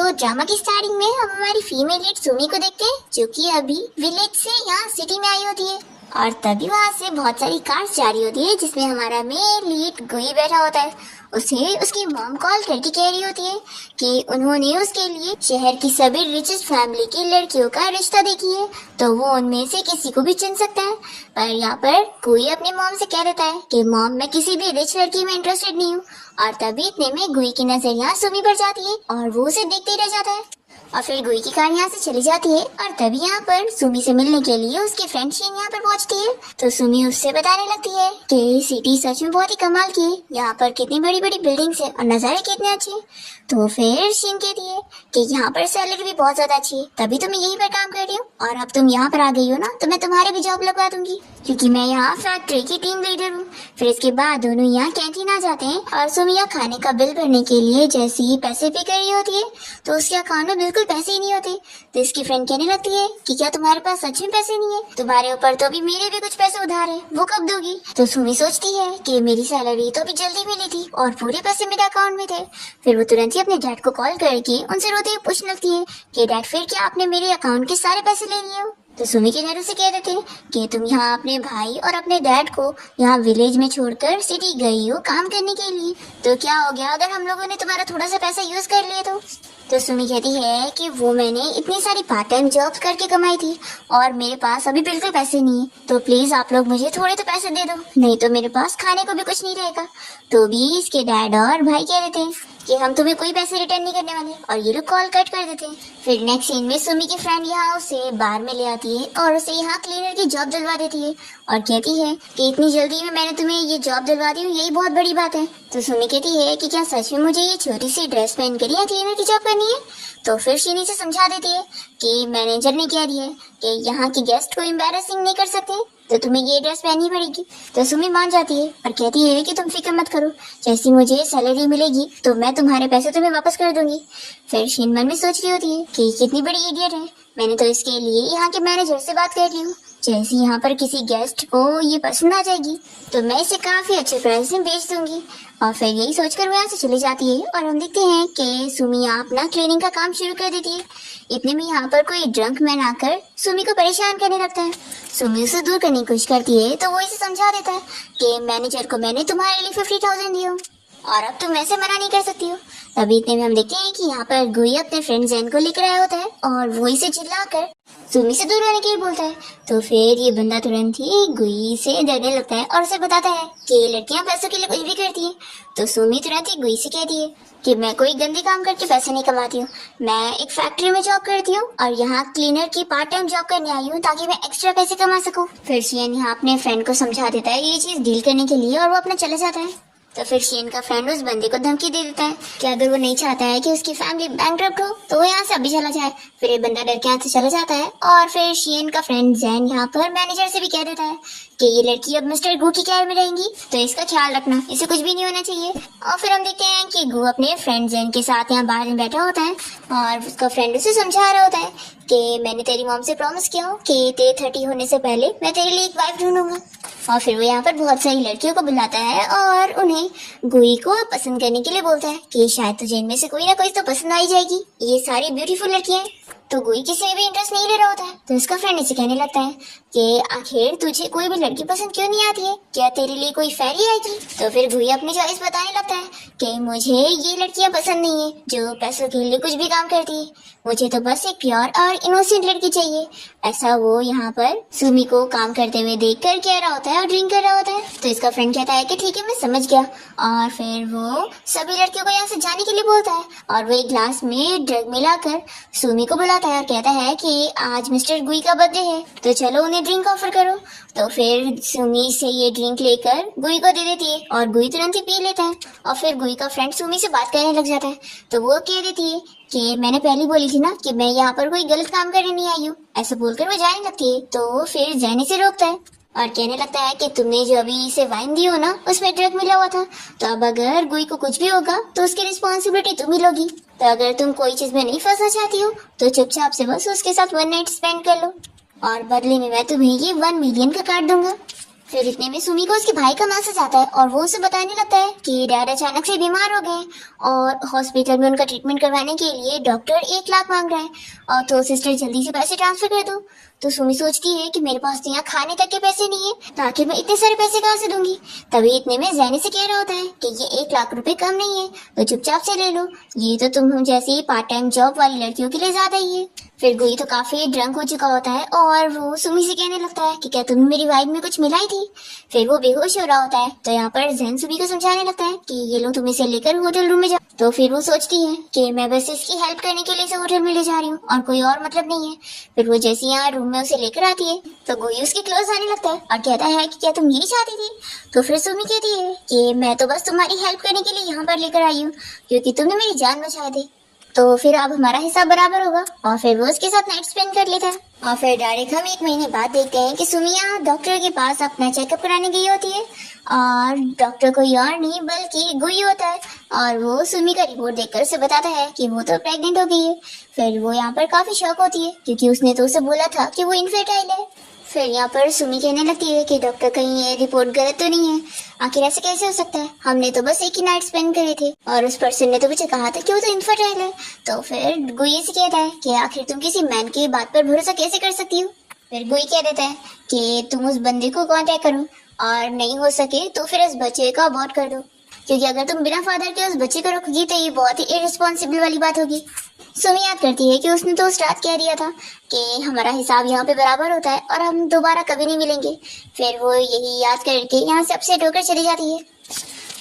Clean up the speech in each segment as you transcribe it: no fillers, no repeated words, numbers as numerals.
तो ड्रामा की स्टार्टिंग में हम हमारी फीमेल लीड सुमी को देखते हैं, जो कि अभी विलेज से यहाँ सिटी में आई होती है। और तभी वहाँ से बहुत सारी कार्स जा रही होती है, जिसमें हमारा मेन लीड गुई बैठा होता है। उसे उसकी मॉम कॉल करके कह रही होती है कि उन्होंने उसके लिए शहर की सभी रिचेस्ट फैमिली की लड़कियों का रिश्ता देखी है, तो वो उनमें से किसी को भी चुन सकता है। पर यहाँ पर गुई अपनी मॉम से कह देता है कि मॉम, मैं किसी भी रिच लड़की में इंटरेस्टेड नहीं हूँ। और तभी इतने में गुई की नजर यहाँ सुमी पर जाती है और वो उसे देखते ही रह जाता है। और फिर गुई की कार यहाँ से चली जाती है और तभी यहाँ पर सुमी से मिलने के लिए उसकी फ्रेंड शीन यहाँ पर पहुँचती है। तो सुमी उससे बताने लगती है कि सिटी सच में बहुत ही कमाल की है, यहाँ पर कितनी बड़ी बड़ी बिल्डिंग्स है और नज़ारे कितने अच्छे हैं। तो फिर शीन कहती है कि यहाँ पर सैलरी भी बहुत ज्यादा अच्छी है, तभी तो मैं यहीं पर काम कर रही हूँ। और अब तुम यहाँ पर आ गई हो ना, तो मैं तुम्हारे भी जॉब लगवा दूंगी, क्योंकि मैं यहाँ फैक्ट्री की टीम लीडर हूँ। फिर इसके बाद दोनों यहाँ कैंटीन आ जाते हैं और सुमी यहाँ खाने का बिल भरने के लिए जैसे ही पैसे पे कर रही होती है, तो उसके अकाउंट में बिल्कुल पैसे ही नहीं होते। तो इसकी फ्रेंड कहने लगती है कि क्या तुम्हारे पास सच में पैसे नहीं है? तुम्हारे ऊपर तो अभी मेरे भी कुछ पैसे उधार है, वो कब दोगी? तो सुमी सोचती है कि मेरी सैलरी तो अभी जल्दी मिली थी और पूरे पैसे मेरे अकाउंट में थे। फिर वो तुरंत ही अपने डैड को कॉल करके उनसे रोते हुए पूछने लगती है कि डैड, फिर क्या आपने मेरे अकाउंट के सारे पैसे ले लिए हो? तो सुमी के डैड उसे कह देते हैं कि तुम यहाँ अपने भाई और अपने डैड को यहाँ विलेज में छोड़कर सिटी गई हो काम करने के लिए, तो क्या हो गया अगर हम लोगों ने तुम्हारा थोड़ा सा पैसा यूज कर लिया तो सुमी कहती है कि वो मैंने इतनी सारी पार्ट टाइम जॉब्स करके कमाई थी और मेरे पास अभी बिल्कुल पैसे नहीं है, तो प्लीज आप लोग मुझे थोड़े तो पैसे दे दो, नहीं तो मेरे पास खाने को भी कुछ नहीं रहेगा। तो भी इसके डैड और भाई कह देते हैं कि हम तुम्हें कोई पैसे रिटर्न नहीं करने वाले, और ये लोग कॉल कट कर देते हैं। फिर नेक्स्ट सीन में सुमी की फ्रेंड यहाँ उसे बार में ले आती है और उसे यहाँ क्लीनर की जॉब दिलवा देती है और कहती है कि इतनी जल्दी में मैंने तुम्हें ये जॉब दिलवा दी हूँ, यही बहुत बड़ी बात है। तो सुमी कहती है कि क्या सच में मुझे ये छोटी सी ड्रेस पहन कर यहाँ क्लीनर की जॉब करनी है? तो फिर शीनी से समझा देती है कि मैनेजर ने कह दिया है कि यहाँ के गेस्ट को एम्बैरेसिंग नहीं कर सकते, तो तुम्हें ये ड्रेस पहननी पड़ेगी। तो सुमी मान जाती है और कहती है कि तुम फिक्र मत करो, जैसी मुझे सैलरी मिलेगी तो मैं तुम्हारे पैसे तुम्हें वापस कर दूंगी। फिर शीन मन में सोच रही होती है कि कितनी बड़ी इडियट है, मैंने तो इसके लिए यहाँ के मैनेजर से बात कर ली हूँ, जैसे यहाँ पर किसी गेस्ट को ये पसंद आ जाएगी तो मैं इसे काफी अच्छे प्राइस में बेच दूंगी। और फिर यही सोचकर वो यहाँ से चली जाती है और हम देखते हैं कि सुमी यहाँ अपना क्लीनिंग का काम शुरू कर देती है। इतने में यहाँ पर कोई ड्रंक मैन आकर सुमी को परेशान करने लगता है। सुमी उसे दूर करने की कोशिश करती है तो वो इसे समझा देता है कि मैनेजर को मैंने तुम्हारे लिए 50,000 दिया और अब तुम ऐसे मना नहीं कर सकती हो। तभी इतने में हम देखते हैं कि यहाँ पर गुई अपने फ्रेंड जैन को लेकर आया होता है और वो इसे चिल्लाकर सुमी से दूर रहने के लिए बोलता है। तो फिर ये बंदा तुरंत ही गुई से डरने लगता है और उसे बताता है कि लड़कियां पैसों के लिए कुछ भी करती है। तो सुमी तुरंत ही गुई से कहती है कि मैं कोई गंदी काम करके पैसे नहीं कमाती हूँ, मैं एक फैक्ट्री में जॉब करती हूँ और यहाँ क्लीनर की पार्ट टाइम जॉब करने आई हूँ ताकि मैं एक्स्ट्रा पैसे कमा सकूँ। फिर शियन यहाँ अपने फ्रेंड को समझा देता है ये चीज डील करने के लिए और वो अपना चला जाता है। तो फिर शियन का फ्रेंड उस बंदे को धमकी दे देता है कि अगर वो नहीं चाहता है कि उसकी फैमिली बैंकरप्ट हो तो वो यहाँ से अभी चला जाए। फिर ये बंदा डर के यहाँ से चला जाता है और फिर शियन का फ्रेंड जैन यहाँ पर मैनेजर से भी कह देता है कि ये लड़की अब मिस्टर गू की केयर में रहेंगी, तो इसका ख्याल रखना, इसे कुछ भी नहीं होना चाहिए। और फिर हम देखते हैं कि गू अपने फ्रेंड जैन के साथ यहाँ बाहर में बैठा होता है और उसका फ्रेंड उसे समझा रहा होता है कि मैंने तेरी मॉम से प्रॉमिस किया हो कि तेरे 30 होने से पहले मैं तेरे लिए एक वाइफ ढूंढूंगा। और फिर वो यहाँ पर बहुत सारी लड़कियों को बुलाता है और उन्हें गुई को पसंद करने के लिए बोलता है कि शायद तुझे इनमें से कोई ना कोई तो पसंद आई जाएगी, ये सारी ब्यूटीफुल लड़कियां हैं। तो गुई किसी में भी इंटरेस्ट नहीं ले रहा होता है। तो उसका फ्रेंड इसे कहने लगता है कि आखिर तुझे कोई भी लड़की पसंद क्यों नहीं आती है, क्या तेरे लिए कोई फेरी आएगी? तो फिर गुई अपनी चॉइस बताने लगता है कि मुझे ये लड़कियां पसंद नहीं है जो पैसों के लिए कुछ भी काम करती है, मुझे तो बस एक प्योर और इनोसेंट लड़की चाहिए। ऐसा वो यहाँ पर सुमी को काम करते हुए देख कर कह रहा होता है और ड्रिंक कर रहा होता है। तो इसका फ्रेंड कहता है कि ठीक है, मैं समझ गया। और फिर वो सभी लड़कियों को यहाँ से जाने के लिए बोलता है और वो एक ग्लास में ड्रग मिलाकर सुमी को बुलाता है और कहता है कि आज मिस्टर गुई का बर्थडे है, तो चलो उन्हें ड्रिंक ऑफर करो। तो फिर सुमी से ये ड्रिंक लेकर गुई को दे देती है और गुई तुरंत ही पी लेता है। और फिर गुई का फ्रेंड सुमी से बात करने लग जाता है। तो वो कह देती है कि मैंने पहले बोली थी ना कि मैं यहाँ पर कोई गलत काम करने नहीं आई हूँ, ऐसा बोलकर वो जाने लगती है। तो फिर जैनी से रोकता है और कहने लगता है कि तुमने जो अभी इसे वाइन दी हो ना, उसमें ड्रग मिला हुआ था, तो अब अगर गुई को कुछ भी होगा तो उसकी रिस्पॉन्सिबिलिटी तुम ही लोगी। तो अगर तुम कोई चीज में नहीं फंसना चाहती हो तो चुपचाप से बस उसके साथ 1 नाइट स्पेंड कर लो और बदले में मैं तुम्हें ये 1 मिलियन का कार्ड दूंगा। फिर इतने में सुमी को उसके भाई का मैसेज आता है और वो उसे बताने लगता है कि डैड अचानक से बीमार हो गए और हॉस्पिटल में उनका ट्रीटमेंट करवाने के लिए डॉक्टर 1 लाख मांग रहा है और तो सिस्टर जल्दी से पैसे ट्रांसफर कर दो। तो सुमी सोचती है कि मेरे पास तो यहाँ खाने तक के पैसे नहीं है तो आखिर मैं इतने सारे पैसे कहाँ से दूंगी। तभी इतने में जैनी से कह रहा होता है कि ये 1 लाख रुपए कम नहीं है तो चुपचाप से ले लो, ये तो तुम हम जैसी पार्ट टाइम जॉब वाली लड़कियों के लिए ज्यादा ही है। फिर गुई तो काफी ड्रंक हो चुका होता है और वो सुमी से कहने लगता है कि क्या तुमने मेरी वाइन में कुछ मिलाई थी। फिर वो बेहोश हो रहा होता है तो यहाँ पर जैन सुमी को समझाने लगता है कि ये लो तुम इसे लेकर होटल रूम में जाओ। तो फिर वो सोचती है कि मैं बस इसकी हेल्प करने के लिए इसे होटल में ले जा रही हूँ और कोई और मतलब नहीं है। फिर वो जैसे यहाँ रूम में उसे लेकर आती है तो गुई उसके क्लोज आने लगता है और कहता है कि क्या तुम यही चाहती थी। तो फिर सुमी कहती है कि मैं तो बस तुम्हारी हेल्प करने के लिए यहाँ पर लेकर आई हूँ क्योंकि तुमने मेरी जान बचाई थी, तो फिर अब हमारा हिसाब बराबर होगा। और फिर वो उसके साथ नाइट स्पेंड कर लेता है। और फिर डायरेक्ट हम 1 महीने बाद देखते हैं कि सुमिया डॉक्टर के पास अपना चेकअप कराने गई होती है और डॉक्टर कोई और नहीं बल्कि गुई होता है और वो सुमी का रिपोर्ट देखकर उसे बताता है कि वो तो प्रेग्नेंट हो गई है। फिर वो यहाँ पर काफी शॉक होती है क्योंकि उसने तो उसे बोला था कि वो इनफर्टाइल है। फिर यहाँ पर सुमी कहने लगती है कि डॉक्टर कहीं ये रिपोर्ट गलत तो नहीं है, आखिर ऐसे कैसे हो सकता है, हमने तो बस एक ही नाइट स्पेंड करे थे और उस पर्सन ने तो मुझे कहा था कि वो तो इनफर्टाइल है। तो फिर गुई से कहता है कि आखिर तुम किसी मैन की बात पर भरोसा कैसे कर सकती हो। फिर गुई कह देता है कि तुम उस बंदे को कांटेक्ट करो और नहीं हो सके तो फिर उस बच्चे का अबॉर्ट कर दो, क्योंकि अगर तुम बिना फादर के उस बच्चे को रखोगी तो ये बहुत ही इररिस्पॉन्सिबल वाली बात होगी। सुमी याद करती है कि उसने तो स्टार्ट कह दिया था कि हमारा हिसाब यहाँ पे बराबर होता है और हम दोबारा कभी नहीं मिलेंगे। फिर वो यही याद करके यहाँ से अपसेट होकर चली जाती है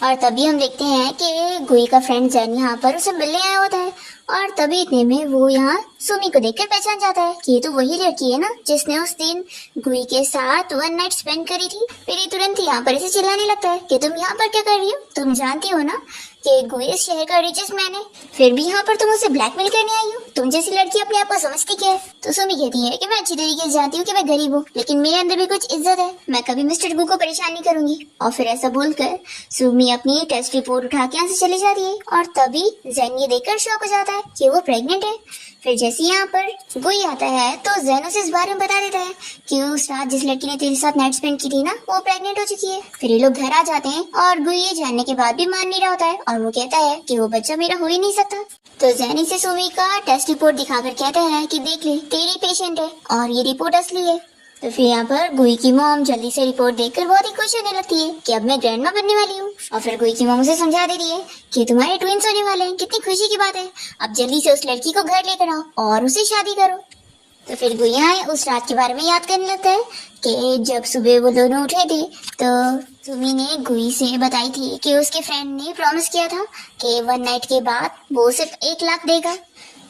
और तभी हम देखते हैं कि गुई का फ्रेंड जैन यहाँ पर उसे मिलने आया होता है और तभी इतने में वो यहाँ सुमी को देखकर पहचान जाता है कि ये तो वही लड़की है ना जिसने उस दिन गुई के साथ 1 नाइट स्पेंड करी थी। फिर ये तुरंत यहाँ पर इसे चिल्लाने लगता है कि तुम यहाँ पर क्या कर रही हो, तुम जानती हो ना कि गुई इस शहर का रिचेस्ट मैन है, फिर भी यहाँ पर तुम उसे ब्लैकमेल करने आई हो, तुम जैसी लड़की अपने आप को समझती क्या है। तो सुमी कहती है कि मैं अच्छी तरीके से जानती हूँ कि मैं गरीब हूँ लेकिन मेरे अंदर भी कुछ इज्जत है, मैं कभी मिस्टर गु को परेशान नहीं करूंगी। और फिर ऐसा बोलकर सुमी अपनी टेस्ट रिपोर्ट उठा के यहाँ से चली जाती है और तभी जैन ये देखकर शॉक हो जाता है कि वो प्रेग्नेंट है। फिर जैसे यहाँ पर गुई आता है तो जैन उसे इस बारे में बता देता है कि उस रात जिस लड़की ने तेरे साथ नाइट स्पेंड की थी ना वो प्रेग्नेंट हो चुकी है। फिर ये लोग घर आ जाते हैं और गुई ये जानने के बाद भी मान नहीं रहा होता है और वो कहता है कि वो बच्चा मेरा हो ही नहीं सकता। तो जैन इसे सुमी का टेस्ट रिपोर्ट दिखाकर कहता है कि देख ले तेरी पेशेंट है और ये रिपोर्ट असली है। तो फिर यहाँ पर गुई की मॉम जल्दी से रिपोर्ट देखकर बहुत ही खुश होने लगती है कि अब मैं ग्रैंडमा बनने वाली हूँ। और फिर गुई की मॉम उसे समझा देती है कि तुम्हारे ट्विंस होने वाले हैं, कितनी खुशी की बात है, अब जल्दी से उस लड़की को घर लेकर आओ और उसे शादी करो। तो फिर गुई यहाँ उस रात के बारे में याद करने लगता है कि जब सुबह वो दोनों उठे थे तो सुमी ने गुई से बताई थी कि उसके फ्रेंड ने प्रॉमिस किया था कि 1 नाइट के बाद वो सिर्फ 1 लाख देगा।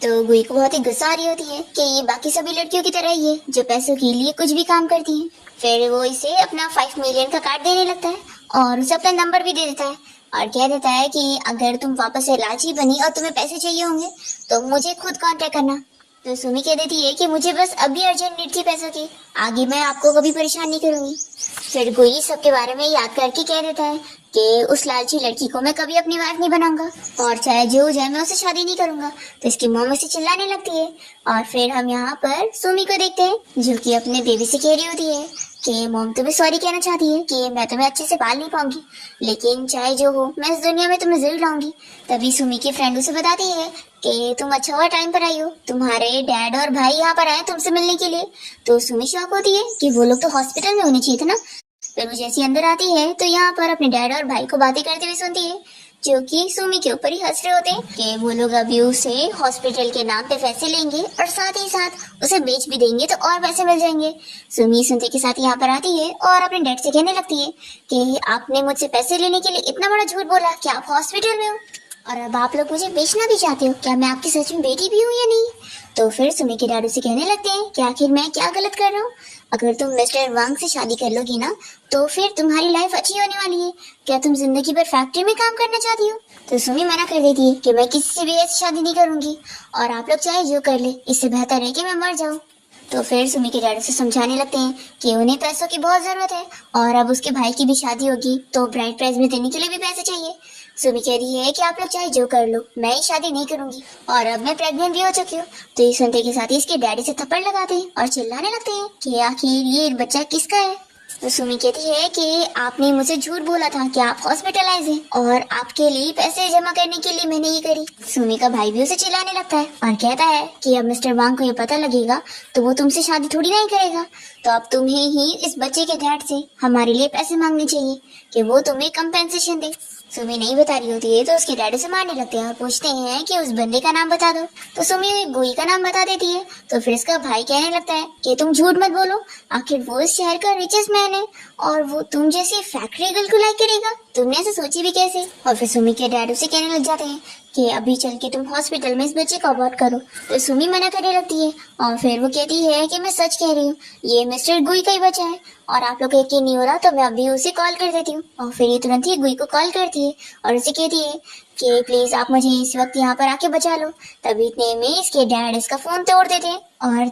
तो गुई को बहुत ही गुस्सा आ रही होती है कि ये बाकी सभी लड़कियों की तरह ही है जो पैसों के लिए कुछ भी काम करती है। फिर वो इसे अपना 5 मिलियन का कार्ड देने लगता है और उसे अपना नंबर भी दे देता है और कह देता है कि अगर तुम वापस से लालची बनी और तुम्हें पैसे चाहिए होंगे तो मुझे खुद कांटेक्ट करना। तो सुमी कह देती है कि मुझे बस अभी अर्जेंट नीड थी पैसों की, आगे मैं आपको कभी परेशान नहीं करूंगी। फिर गुई सबके बारे में याद करके कह देता है कि उस लालची लड़की को मैं कभी अपनी वाइफ नहीं बनाऊंगा और चाहे जो हो जाए मैं उससे शादी नहीं करूंगा। तो इसकी मॉम उसे चिल्लाने लगती है और फिर हम यहाँ पर सुमी को देखते हैं जो कि अपने बेबी से कह रही होती है कि मॉम तुम्हें सॉरी कहना चाहती है कि मैं तुम्हें अच्छे से पाल नहीं पाऊंगी लेकिन चाहे जो हो मैं इस दुनिया में तुम्हें जरूर लाऊंगी। तभी सुमी की फ्रेंड उसे बताती है कि तुम अच्छा हुआ टाइम पर आई हो, तुम्हारे डैड और भाई यहाँ पर आए तुमसे मिलने के लिए। तो सुमी शॉक होती है कि वो लोग तो हॉस्पिटल में होने चाहिए थे ना। फिर वो जैसी अंदर आती है तो यहाँ पर अपने डैड और भाई को बातें करते हुए सुनती है जो कि सुमी के ऊपर ही हंस रहे होते हैं कि वो लोग अभी उसे हॉस्पिटल के नाम पे पैसे लेंगे और साथ ही साथ उसे बेच भी देंगे तो और पैसे मिल जाएंगे। सुमी सुनते के साथ यहाँ पर आती है और अपने डैड से कहने लगती है कि आपने मुझसे पैसे लेने के लिए इतना बड़ा झूठ बोला कि आप हॉस्पिटल में हो और अब आप लोग मुझे बेचना भी चाहते हो, क्या मैं आपकी सच में बेटी भी हूँ या नहीं। तो फिर सुमी के डैड उसे कहने लगते हैं कि आखिर मैं क्या गलत कर रहा हूँ, अगर तुम मिस्टर वांग से शादी कर लोगी ना तो फिर तुम्हारी लाइफ अच्छी होने वाली है, क्या तुम जिंदगी भर फैक्ट्री में काम करना चाहती हो। तो सुमी मना कर देती है कि मैं किसी से भी ऐसी शादी नहीं करूंगी और आप लोग चाहे जो कर ले, इससे बेहतर है कि मैं मर जाऊं। तो फिर सुमी के डैड से समझाने लगते हैं कि उन्हें पैसों की बहुत जरूरत है और अब उसके भाई की भी शादी होगी तो ब्राइड प्राइस में देने के लिए भी पैसे चाहिए। सुमी कह रही है कि आप लोग चाहे जो कर लो, मैं ही शादी नहीं करूंगी और अब मैं प्रेग्नेंट भी हो चुकी हूँ। तो ये सुनते के साथ ही इसके डैडी से थप्पड़ लगाते हैं और चिल्लाने लगते हैं कि आखिर ये बच्चा किसका है। तो सुमी कहती है कि आपने मुझे झूठ बोला था कि आप हॉस्पिटलाइज हैं और आपके लिए पैसे जमा करने के लिए मैंने ये करी। सुमी का भाई भी उसे चिल्लाने लगता है और कहता है कि अब मिस्टर वांग को ये पता लगेगा तो वो तुमसे शादी थोड़ी नहीं करेगा, तो अब तुम्हें ही इस बच्चे के डैड से हमारे लिए पैसे मांगने चाहिए कि वो तुम्हें कंपेंसेशन दे। सुमी नहीं बता रही होती है तो उसके डैड उसे मारने लगते हैं और पूछते हैं कि उस बंदे का नाम बता दो। तो सुमी गुई का नाम बता देती है। तो फिर इसका भाई कहने लगता है कि तुम झूठ मत बोलो, आखिर वो इस शहर का रिचेस्ट मैन है और वो तुम जैसी फैक्ट्री गर्ल को लाइक करेगा, तुमने ऐसे सोची भी कैसे। और फिर सुमी के डैड उसे कहने लग जाते हैं कि अभी चल के तुम हॉस्पिटल में इस बच्चे को अबॉर्ट करो। तो सुमी मना करने लगती है और फिर वो कहती है कि मैं सच कह रही हूँ, ये मिस्टर गुई का ही बच्चा है और आप लोग को यकीन नहीं हो रहा तो मैं अभी उसे कॉल कर देती हूँ। और फिर ये तुरंत ही गुई को कॉल करती है और उसे कहती है कि प्लीज आप मुझे इस वक्त यहाँ पर आके बचा लो। तभी इतने में इसके डैड इसका फोन तोड़ देते हैं और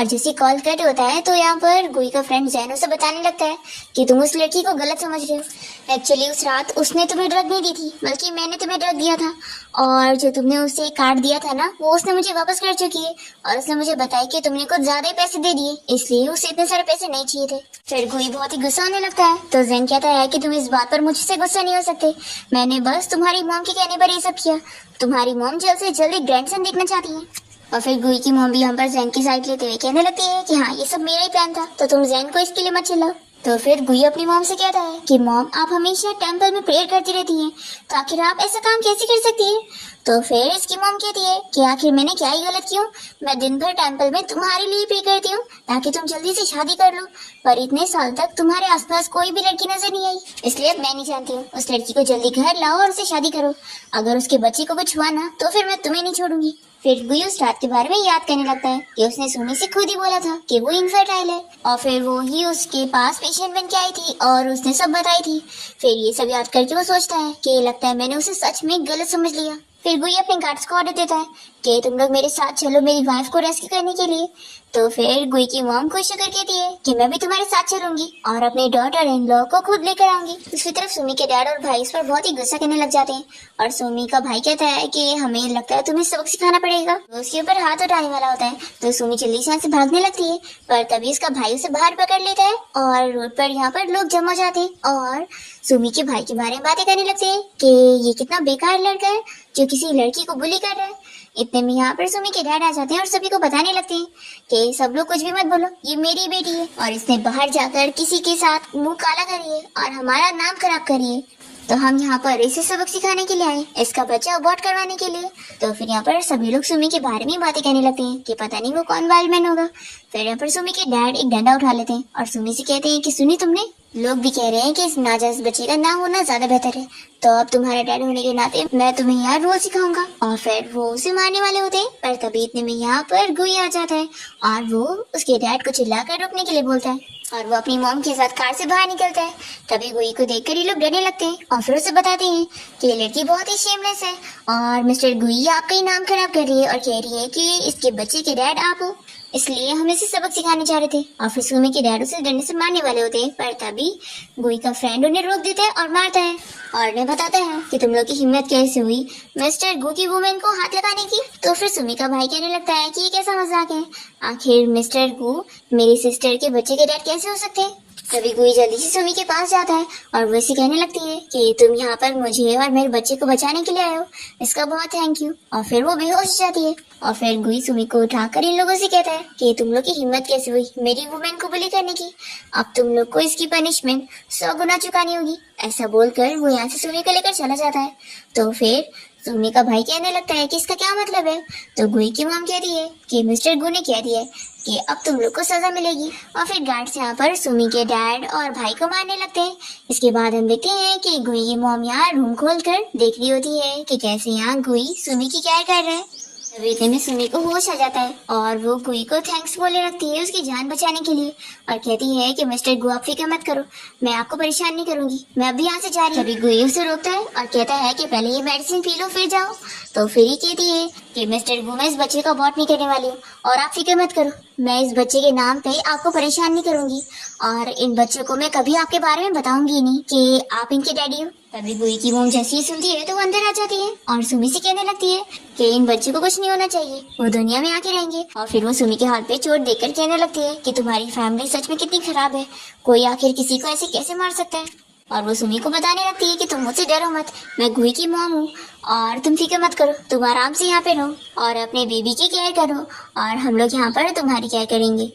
जैसे कॉल कट होता है तो यहाँ पर गुई का फ्रेंड जैन उसे बताने लगता है कि तुम उस लड़की को गलत समझ रहे हो। एक्चुअली उस रात उसने तुम्हें ड्रग नहीं दी थी बल्कि मैंने तुम्हें ड्रग दिया था, और जो तुमने उसे कार्ड दिया था ना वो उसने मुझे वापस कर चुकी है और उसने मुझे बताया कि तुमने कुछ ज्यादा ही पैसे दे दिए, इसलिए उसे इतने सारे पैसे नहीं चाहिए थे। फिर गुई बहुत ही गुस्सा होने लगता है। तो जैन कहता है कि तुम इस बात पर मुझसे गुस्सा नहीं हो सकते, मैंने बस तुम्हारी मॉम के कहने पर ये सब किया। तुम्हारी मॉम जल्द से जल्द एक ग्रैंडसन देखना चाहती है। और फिर गुई की मॉम भी यहाँ पर जैन की साइड लेते हुए कहने लगती है कि हाँ ये सब मेरा ही प्लान था, तो तुम जैन को इसके लिए मत चिल्लाओ। तो फिर गुई अपनी मॉम से कहता है कि मॉम आप हमेशा टेंपल में प्रेयर करती रहती हैं, तो आखिर आप ऐसा काम कैसे कर सकती हैं। तो फिर इसकी मॉम कहती है कि आखिर मैंने क्या ही गलत किया, मैं दिन भर टेंपल में तुम्हारे लिए प्रे करती हूँ ताकि तुम जल्दी से शादी कर लो, पर इतने साल तक तुम्हारे आसपास कोई भी लड़की नजर नहीं आई, इसलिए अब मैं नहीं जानती हूँ उस लड़की को जल्दी घर लाओ और उससे शादी करो। अगर उसके बच्चे को कुछ हुआ ना तो फिर मैं तुम्हें नहीं छोड़ूंगी। फिर गुई उस रात के बारे में याद करने लगता है कि उसने सुमी से खुद ही बोला था कि वो इनफर्टाइल है और फिर वो ही उसके पास पेशेंट बन के आई थी और उसने सब बताई थी। फिर ये सब याद करके वो सोचता है कि लगता है मैंने उसे सच में गलत समझ लिया। फिर गुई अपने गार्ड्स को ऑर्डर देता है कि तुम लोग मेरे साथ चलो मेरी वाइफ को रेस्क्यू करने के लिए। तो फिर गुई की मॉम खुश होकर कहती है कि मैं भी तुम्हारे साथ चलूंगी और अपने डॉटर इन लॉ को खुद लेकर आऊंगी। दूसरी तरफ सुमी के डैड और भाई इस पर बहुत ही गुस्सा करने लग जाते हैं और सुमी का भाई कहता है कि हमें लगता है तुम्हें सबक सिखाना पड़ेगा। वो उसके ऊपर हाथ उठाने वाला होता है तो सुमी जल्दी से यहाँ से भागने लगती है, पर तभी उसका भाई उसे बाहर पकड़ लेता है और रोड पर यहाँ पर लोग जमा जाते हैं और सुमी के भाई के बारे में बातें करने लगते हैं कि ये कितना बेकार लड़का है जो किसी लड़की को बुली कर रहा है। इतने में यहाँ पर सुमी के डैड आ जाते हैं और सभी को बताने लगते हैं कि सब लोग कुछ भी मत बोलो, ये मेरी बेटी है और इसने बाहर जाकर किसी के साथ मुंह काला करिए और हमारा नाम खराब करिए, तो हम यहाँ पर इसे सबक सिखाने के लिए आए, इसका बच्चा अबॉर्ट करवाने के लिए। तो फिर यहाँ पर सभी लोग सुमी के बारे में बातें कहने लगते हैं कि पता नहीं वो कौन वाइल्ड मैन होगा। फिर यहाँ पर सुमी के डैड एक डंडा उठा लेते हैं और सुमी से कहते हैं कि सुनी तुमने, लोग भी कह रहे हैं कि इस नाजायज बच्चे का ना होना ज्यादा बेहतर है, तो अब तुम्हारा डैड होने के नाते मैं तुम्हें यहाँ रोल सिखाऊंगा। और फिर वो उसे मारने वाले होते हैं, पर तभी इतने में यहाँ पर गुई आ जाता है और वो उसके डैड को चिल्लाकर रोकने के लिए बोलता है और वो अपनी मॉम के साथ कार से बाहर निकलता है। तभी गुई को देखकर ये लोग डरने लगते हैं और फिर उसे बताते हैं कि ये लड़की बहुत ही शेमलेस है और मिस्टर गुई आपका ही नाम खराब कर रही है और कह रही है कि इसके बच्चे के डैड आप हो, इसलिए हम इसे सबक सिखाने जा रहे थे। और फिर सुमी के डैड उसे डंडे से मारने वाले होते हैं, पर तभी गुई का फ्रेंड उन्हें रोक देता है और मारता है और उन्हें बताता है कि तुम लोग की हिम्मत कैसे हुई मिस्टर गु की वुमेन को हाथ लगाने की। तो फिर सुमी का भाई कहने लगता है कि ये कैसा मजाक है, आखिर मिस्टर गु मेरी सिस्टर के बच्चे के डैड कैसे हो सकते हैं। तभी गुई जल्दी से सुमी के पास जाता है और वो इसे कहने लगती है कि तुम यहाँ पर मुझे और मेरे बच्चे को बचाने के लिए आए हो, इसका बहुत थैंक यू। और फिर वो बेहोश हो जाती है और फिर गुई सुमी को उठाकर इन लोगों से कहता है कि तुम लोग की हिम्मत कैसे हुई मेरी वुमेन को बुली करने की, अब तुम लोग को इसकी पनिशमेंट 100 गुना चुकानी होगी। ऐसा बोलकर वो यहाँ से सुमी को लेकर चला जाता है। तो फिर सुमी का भाई कहने लगता है कि इसका क्या मतलब है। तो गुई की मॉम कहती है कि मिस्टर गु ने कह दिया है कि अब तुम लोग को सजा मिलेगी। और फिर गार्ड्स यहाँ पर सुमी के डैड और भाई को मारने लगते हैं। इसके बाद हम देखते हैं कि गुई की मॉम यहाँ रूम खोलकर देख रही होती है कि कैसे यहाँ गुई सुमी की केयर कर रहा है। तभी इतने में सुमी को होश आ जाता है और वो गुई को थैंक्स बोलने लगती है उसकी जान बचाने के लिए और कहती है कि मिस्टर गु आप फिक्र मत करो, मैं आपको परेशान नहीं करूंगी, मैं अभी यहाँ से जा रही हूँ। तभी गुई उसे रोकता है और कहता है कि पहले ये मेडिसिन पी लो फिर जाओ। तो फिर ही कहती है कि मिस्टर गु मैं इस बच्चे का अबॉर्ट नहीं करने वाली हूँ और आप फिक्र मत करो, मैं इस बच्चे के नाम पे आपको परेशान नहीं करूंगी और इन बच्चों को मैं कभी आपके बारे में बताऊंगी नहीं कि आप इनके डैडी हो। तभी गुई की मोम जैसी ही सुनती है तो वो अंदर आ जाती है और सुमी से कहने लगती है कि इन बच्चों को कुछ नहीं होना चाहिए, वो दुनिया में आके रहेंगे। और फिर वो सुमी के हाथ पे चोट देकर कहने लगती है कि तुम्हारी फैमिली सच में कितनी खराब है, कोई आखिर किसी को ऐसे कैसे मार सकता है। और वो सुमी को बताने लगती है कि तुम मुझसे डरो मत, मैं गुई की मॉम हूँ और तुम फिक्र मत करो, तुम आराम से यहाँ पे रहो और अपने बेबी की केयर करो और हम लोग यहाँ पर तुम्हारी केयर करेंगे।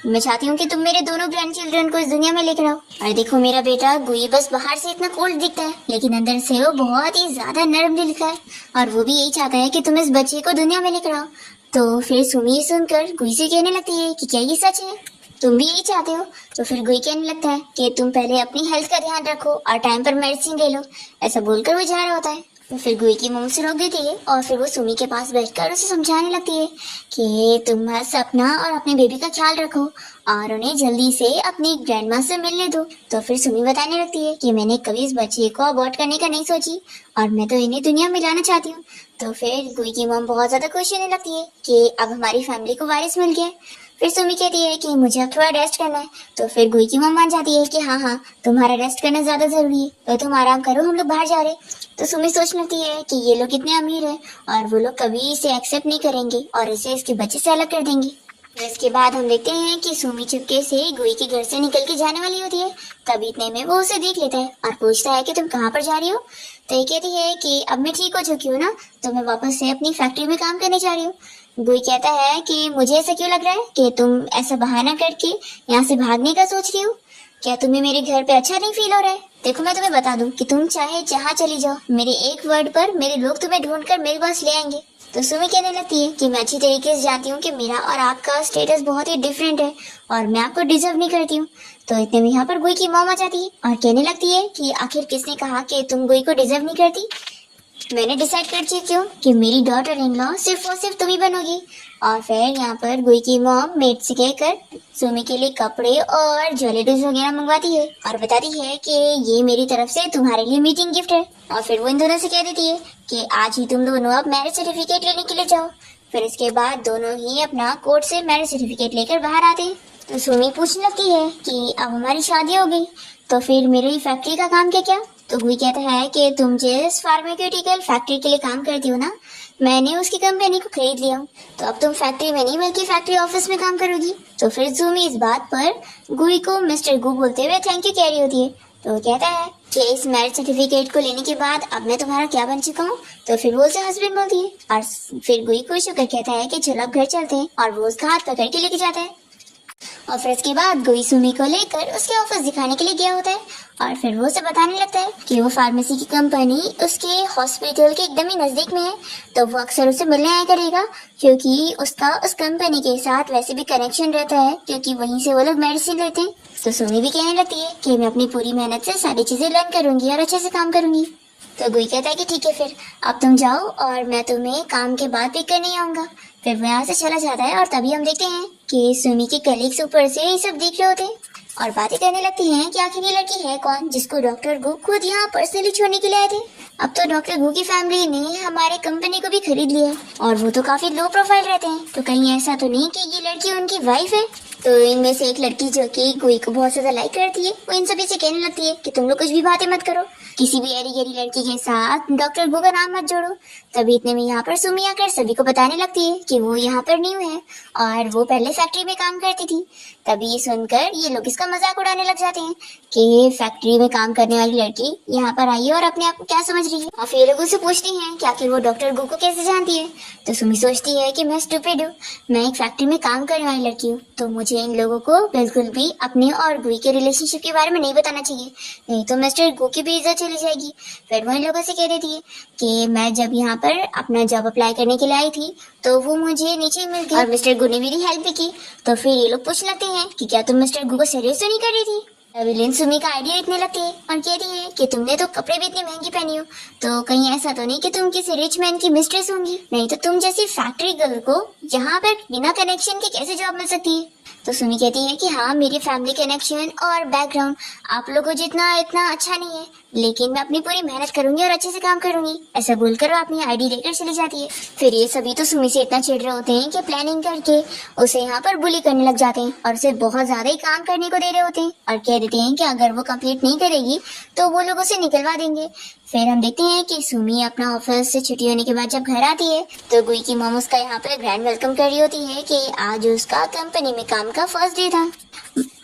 मैं चाहती हूँ कि तुम मेरे दोनों ग्रैंड चिल्ड्रन को इस दुनिया में लेकर आओ। और देखो मेरा बेटा गुई बस बाहर से इतना कोल्ड दिखता है लेकिन अंदर से वो बहुत ही ज्यादा नरम दिल का है और वो भी यही चाहता है कि तुम इस बच्चे को दुनिया में लेकर आओ। तो फिर सुमी सुनकर गुई से कहने लगती है कि क्या ये सच है, तुम भी यही चाहते हो। तो फिर गुई कहने लगता है कि तुम पहले अपनी हेल्थ का ध्यान रखो और टाइम पर मेडिसिन ले लो। ऐसा बोलकर वो जा रहा होता है। तो फिर गुई की मम्मी से रोक देती है और फिर वो सुमी के पास बैठकर उसे समझाने लगती है कि तुम बस अपना और अपने बेबी का ख्याल रखो और उन्हें जल्दी से अपनी ग्रैंड माँ से मिलने दो। तो फिर सुमी बताने लगती है कि मैंने कभी इस बच्चे को अबॉर्ट करने का नहीं सोची और मैं तो इन्हें दुनिया में लाना चाहती हूँ। तो फिर गुई की मम बहुत ज्यादा खुश होने लगती है कि अब हमारी फैमिली को वारिस मिल गया। फिर सुमी कहती है कि मुझे अब थोड़ा रेस्ट करना है। तो फिर गुई की मम मान जाती है कि हाँ तुम्हारा रेस्ट करना ज्यादा जरूरी है, तो तुम आराम करो, हम लोग बाहर जा रहे। तो सुमी सोचने लगती है कि ये लोग कितने अमीर हैं और वो लोग कभी इसे एक्सेप्ट नहीं करेंगे और इसे इसके बच्चे से अलग कर देंगे। इसके बाद हम देखते हैं कि सुमी चुपके से गुई के घर से निकल के जाने वाली होती है। तभी इतने में वो उसे देख लेता है और पूछता है कि तुम कहाँ पर जा रही हो। तो ये कहती है कि अब मैं ठीक हो चुकी हूँ ना, तो मैं वापस से अपनी फैक्ट्री में काम करने जा रही हूँ। गुई कहता है कि मुझे ऐसा क्यों लग रहा है कि तुम ऐसा बहाना करके यहाँ से भागने का सोच रही हो, क्या तुम्हें मेरे घर पे अच्छा नहीं फील हो रहा है। देखो मैं तुम्हें बता दूं कि तुम चाहे जहाँ चली जाओ, मेरे एक वर्ड पर मेरे लोग तुम्हें ढूंढकर मेरे पास ले आएंगे। तो सुमी कहने लगती है कि मैं अच्छी तरीके से जानती हूँ कि मेरा और आपका स्टेटस बहुत ही डिफरेंट है और मैं आपको डिजर्व नहीं करती हूँ। तो इतने में यहाँ पर गुई की मॉम आ जाती है और कहने लगती है कि आखिर किसने कहा कि तुम गुई को डिजर्व नहीं करती। मैंने डिसाइड कर चुकी हूँ कि मेरी डॉटर इन लॉ सिर्फ और सिर्फ तुम ही बनोगी। और फिर यहाँ पर गुई की मॉम मेड से कहकर सुमी के लिए कपड़े और ज्वेलरीज वगैरह मंगवाती है और बताती है कि ये मेरी तरफ से तुम्हारे लिए मीटिंग गिफ्ट है। और फिर वो इन दोनों से कह देती है कि आज ही तुम दोनों अब मैरिज सर्टिफिकेट लेने के लिए जाओ। फिर इसके बाद दोनों ही अपना कोर्ट से मैरिज सर्टिफिकेट लेकर बाहर आते हैं। तो सुमी पूछने लगती है कि अब हमारी शादी हो गई तो फिर मेरी फैक्ट्री का काम क्या। तो गुई कहता है कि तुम जिस फार्मास्यूटिकल फैक्ट्री के लिए काम करती हो ना, मैंने उसकी कंपनी को खरीद लिया हूँ, तो अब तुम फैक्ट्री में नहीं बल्कि फैक्ट्री ऑफिस में काम करोगी। तो फिर सुमी इस बात पर गुई को मिस्टर गु बोलते हुए थैंक यू कह रही होती है। तो वो कहता है कि इस मैरिज सर्टिफिकेट को लेने के बाद अब मैं तुम्हारा क्या बन चुका हूँ। तो फिर वो उसे हस्बैंड बोलती है और फिर गुई खुश होकर कहता है कि चलो अब घर चलते हैं और वो उसका हाथ पकड़ के लेके जाता है। और फिर इसके बाद गुई सुमी को लेकर उसके ऑफिस दिखाने के लिए गया होता है और फिर वो उसे बताने लगता है कि वो फार्मेसी की कंपनी उसके हॉस्पिटल के एकदम ही नजदीक में है, तो वो अक्सर उसे मिलने आया करेगा क्योंकि उसका उस कंपनी के साथ वैसे भी कनेक्शन रहता है क्योंकि वहीं से वो लोग मेडिसिन लेते हैं। तो सुमी भी कहने लगती है कि मैं अपनी पूरी मेहनत से सारी चीजें लर्न करूंगी और अच्छे से काम करूंगी। तो गुई कहता है कि ठीक है फिर अब तुम जाओ और मैं तुम्हें काम के बाद पिक करने आऊंगा। फिर वो यहाँ से चला जाता है और तभी हम देखते हैं कि सुमी के कलीग्स ऊपर से ये सब देख रहे होते हैं और बातें करने लगती हैं कि आखिर ये लड़की है कौन जिसको डॉक्टर गु खुद यहाँ पर्सनली छोड़ने के लिए आए थे। अब तो डॉक्टर गु की फैमिली ने हमारे कंपनी को भी खरीद लिया है और वो तो काफी लो प्रोफाइल रहते हैं, तो कहीं ऐसा तो नहीं कि ये लड़की उनकी वाइफ है। तो इनमें से एक लड़की जो कि गुई को बहुत ज्यादा लाइक करती है वो इन सभी से कहने लगती है कि तुम लोग कुछ भी बातें मत करो, किसी भी एरी गैरी लड़की के साथ डॉक्टर गु का नाम मत जोड़ो। तभी इतने में यहाँ पर सुमी आकर सभी को बताने लगती है कि वो यहाँ पर न्यू है और वो पहले फैक्ट्री में काम करती थी। तभी ये सुनकर ये लोग इसका मजाक उड़ाने लग जाते हैं कि फैक्ट्री में काम करने वाली लड़की यहाँ पर आई है और अपने आप को क्या समझ रही है। और फिर लोग उससे पूछती हैं कि आखिर वो डॉक्टर गु को कैसे जानती है। तो सुमी सोचती है कि मैं स्टूपिड हूँ, मैं एक फैक्ट्री में काम करने वाली लड़की हूँ, तो मुझे इन लोगों को बिल्कुल भी अपने और गुई के रिलेशनशिप के बारे में नहीं बताना चाहिए, नहीं तो मिस्टर गु की भी इज्जत चली जाएगी। फिर वो इन लोगों से कह देती है कि मैं जब यहाँ पर अपना जॉब अप्लाई करने के लिए आई थी तो वो मुझे नीचे मिल गई और मिस्टर गु ने मेरी हेल्प भी की। तो फिर ये लोग पूछ लगते हैं कि क्या तुम मिस्टर गु को सीरियस तो नहीं कर रही थी। विलेन सुमी का आइडिया इतने लगती है और कहती है कि तुमने तो कपड़े भी इतने महंगे पहने हो, तो कहीं ऐसा तो नहीं कि तुम किसी रिच मैन की मिस्ट्रेस होंगी, नहीं तो तुम जैसी फैक्ट्री गर्ल को यहाँ पर बिना कनेक्शन के कैसे जॉब मिल सकती है। तो सुमी कहती है कि हाँ मेरी फैमिली कनेक्शन और बैकग्राउंड आप लोगों को जितना इतना अच्छा नहीं है, लेकिन मैं अपनी पूरी मेहनत करूंगी और अच्छे से काम करूंगी, ऐसा बोलकर वो अपनी आईडी लेकर चली जाती है। फिर ये सभी तो सुमी से इतना चिढ़ रहे होते हैं कि प्लानिंग करके उसे यहाँ पर बुली करने लग जाते हैं और उसे बहुत ज्यादा ही काम करने को दे रहे होते हैं और कह देते हैं कि अगर वो कंप्लीट नहीं करेगी तो वो लोग उसे निकलवा देंगे। फिर हम देखते हैं कि सुमी अपना ऑफिस से छुट्टी होने के बाद जब घर आती है तो गुई की मॉम उसका यहाँ पर ग्रैंड वेलकम कर रही होती है कि आज उसका कंपनी में काम का फर्स्ट डे था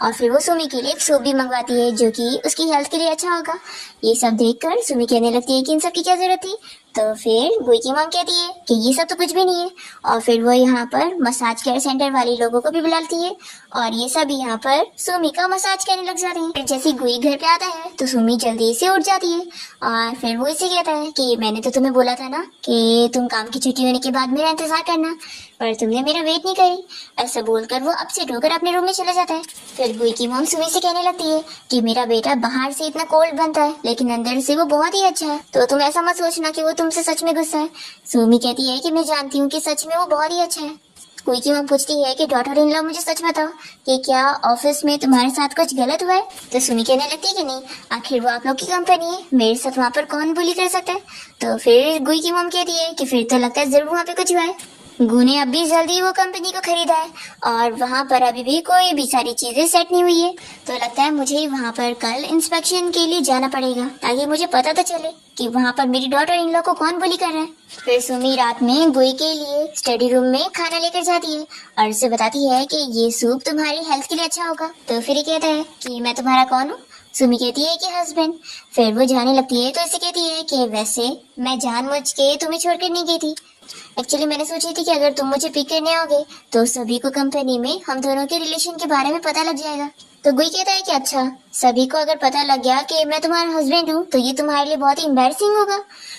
और फिर वो सुमी के लिए एक सूप भी मंगवाती है जो कि उसकी हेल्थ के लिए अच्छा होगा। ये सब देखकर सुमी कहने लगती है कि इन सब की क्या जरूरत थी। तो फिर गुई की मॉम कहती है कि ये सब तो कुछ भी नहीं है और फिर वो यहाँ पर मसाज केयर सेंटर वाले लोगों को भी बुलाती है और ये सब यहाँ पर सुमी का मसाज करने लग जाते हैं। फिर जैसे गुई घर पे आता है तो सुमी जल्दी से उठ जाती है और फिर वो इसे कहता है कि मैंने तो तुम्हें बोला था ना कि तुम काम की छुट्टी होने के बाद मेरा इंतजार करना, पर तुमने मेरा वेट नहीं करी। ऐसा बोलकर वो अपसेट होकर अपने रूम में चला जाता है। फिर गुई की मॉम सुमी से कहने लगती है कि मेरा बेटा बाहर से इतना कोल्ड बनता है लेकिन अंदर से वो बहुत ही अच्छा है, तो तुम ऐसा मत सोचना कि वो तुमसे सच में गुस्सा है। सुमी कहती है कि मैं जानती हूँ कि सच में वो बहुत ही अच्छा है। गुई की मॉम पूछती है कि डॉटर इन लॉ मुझे सच बताओ कि क्या ऑफिस में तुम्हारे साथ कुछ गलत हुआ है। तो सुमी कहने लगती है कि नहीं, आखिर वो आप लोग की कंपनी है, मेरे साथ वहाँ पर कौन बुली कर सकता है। तो फिर गुई की मॉम कहती है कि फिर तो लगता है जरूर वहाँ पे कुछ हुआ है। गु ने अभी जल्दी वो कंपनी को खरीदा है और वहाँ पर अभी भी कोई भी सारी चीजें सेट नहीं हुई है, तो लगता है मुझे वहाँ पर कल इंस्पेक्शन के लिए जाना पड़ेगा ताकि मुझे पता तो चले कि वहाँ पर मेरी डॉटर इन लॉ को कौन बुली कर रहा है। फिर सुमी रात में गुई के लिए स्टडी रूम में खाना लेकर जाती है और उसे बताती है कि ये सूप तुम्हारी हेल्थ के लिए अच्छा होगा। तो फिर ये कहता है कि मैं तुम्हारा कौन हूँ। सुमी कहती है कि हस्बैंड। फिर वो जाने लगती है तो इसे कहती है कि वैसे मैं जानबूझ के तुम्हें छोड़कर नहीं गई थी, एक्चुअली मैंने सोची थी कि अगर तुम मुझे पिक करने आओगे तो सभी को कंपनी में हम दोनों के रिलेशन के बारे में पता लग जाएगा। तो गुई कहता है कि अच्छा, सभी को अगर पता लग गया कि मैं तुम्हारा हस्बैंड हूँ तो ये तुम्हारे लिए बहुत ही एम्बैरसिंग होगा।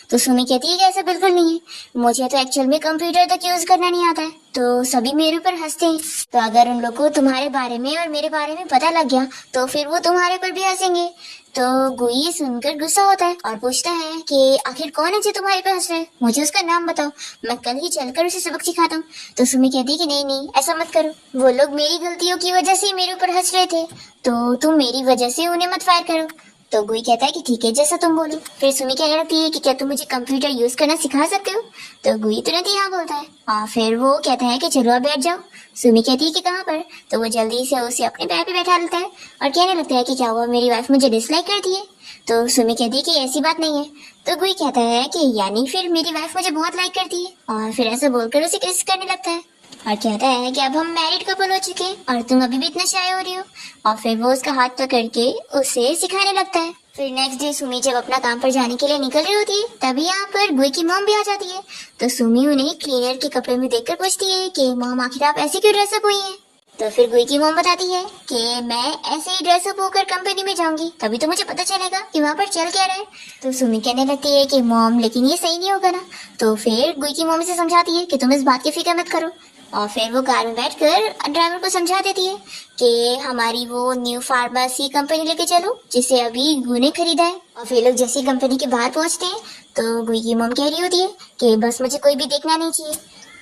तो सुमी कहती है कि ऐसा बिल्कुल नहीं है, मुझे तो एक्चुअल में कंप्यूटर तक यूज करना नहीं आता है, तो सभी मेरे ऊपर हंसते हैं। तो अगर उन लोग को तुम्हारे बारे में और मेरे बारे में पता लग गया तो फिर वो तुम्हारे ऊपर भी हंसेंगे। तो गुई सुनकर गुस्सा होता है और पूछता है कि आखिर कौन है जो तुम्हारे पे हंस रहा है, मुझे उसका नाम बताओ, मैं कल ही चलकर उसे सबक सिखाता हूँ। तो सुमी कहती है कि नहीं नहीं, ऐसा मत करो, वो लोग मेरी गलतियों की वजह से मेरे ऊपर हंस रहे थे, तो तुम मेरी वजह से उन्हें मत फायर करो। तो गुई कहता है कि ठीक है, जैसा तुम बोलो। फिर सुमी कहने लगती है कि क्या तुम मुझे कंप्यूटर यूज करना सिखा सकते हो। तो गुई तुरंत ही हाँ बोलता है और फिर वो कहता है कि चलो आप बैठ जाओ। सुमी कहती है कि कहाँ पर। तो वो जल्दी से उसे अपने पैर पे बैठा लेता है और कहने लगता है कि क्या हुआ, मेरी वाइफ मुझे डिसलाइक करती है। तो सुमी कहती है कि ऐसी बात नहीं है। तो गुई कहता है कि यानी फिर मेरी वाइफ मुझे बहुत लाइक करती है और फिर ऐसा बोलकर उसे किस करने लगता है और कहता है कि अब हम मैरिड कपल हो चुके हैं और तुम अभी भी इतना शाय हो रही हो। और फिर वो उसका हाथ पकड़ के उसे सिखाने लगता है। फिर नेक्स्ट डे सुमी जब अपना काम पर जाने के लिए निकल रही होती है तभी यहाँ पर गुई की मॉम भी आ जाती है। तो सुमी उन्हें क्लीनर के कपड़े में देखकर पूछती है कि मॉम आखिर आप ऐसे क्यों ड्रेसअप हुई हैं। तो फिर गुई की मॉम बताती है कि मैं ऐसे ही ड्रेसअप होकर कंपनी में जाऊंगी, तभी तो मुझे पता चलेगा कि वहाँ पर चल क्या रहा है। तो सुमी कहने लगती है कि मॉम लेकिन ये सही नहीं होगा ना। तो फिर गुई की मॉम से समझाती है कि तुम इस बात की फिक्र मत करो और फिर वो कार में बैठकर ड्राइवर को समझा देती है कि हमारी वो न्यू फार्मेसी कंपनी लेके चलो जिसे अभी गु ने खरीदा है। और फिर लोग जैसे कंपनी के बाहर पहुंचते हैं तो गुई की मॉम कह रही होती है कि बस मुझे कोई भी देखना नहीं चाहिए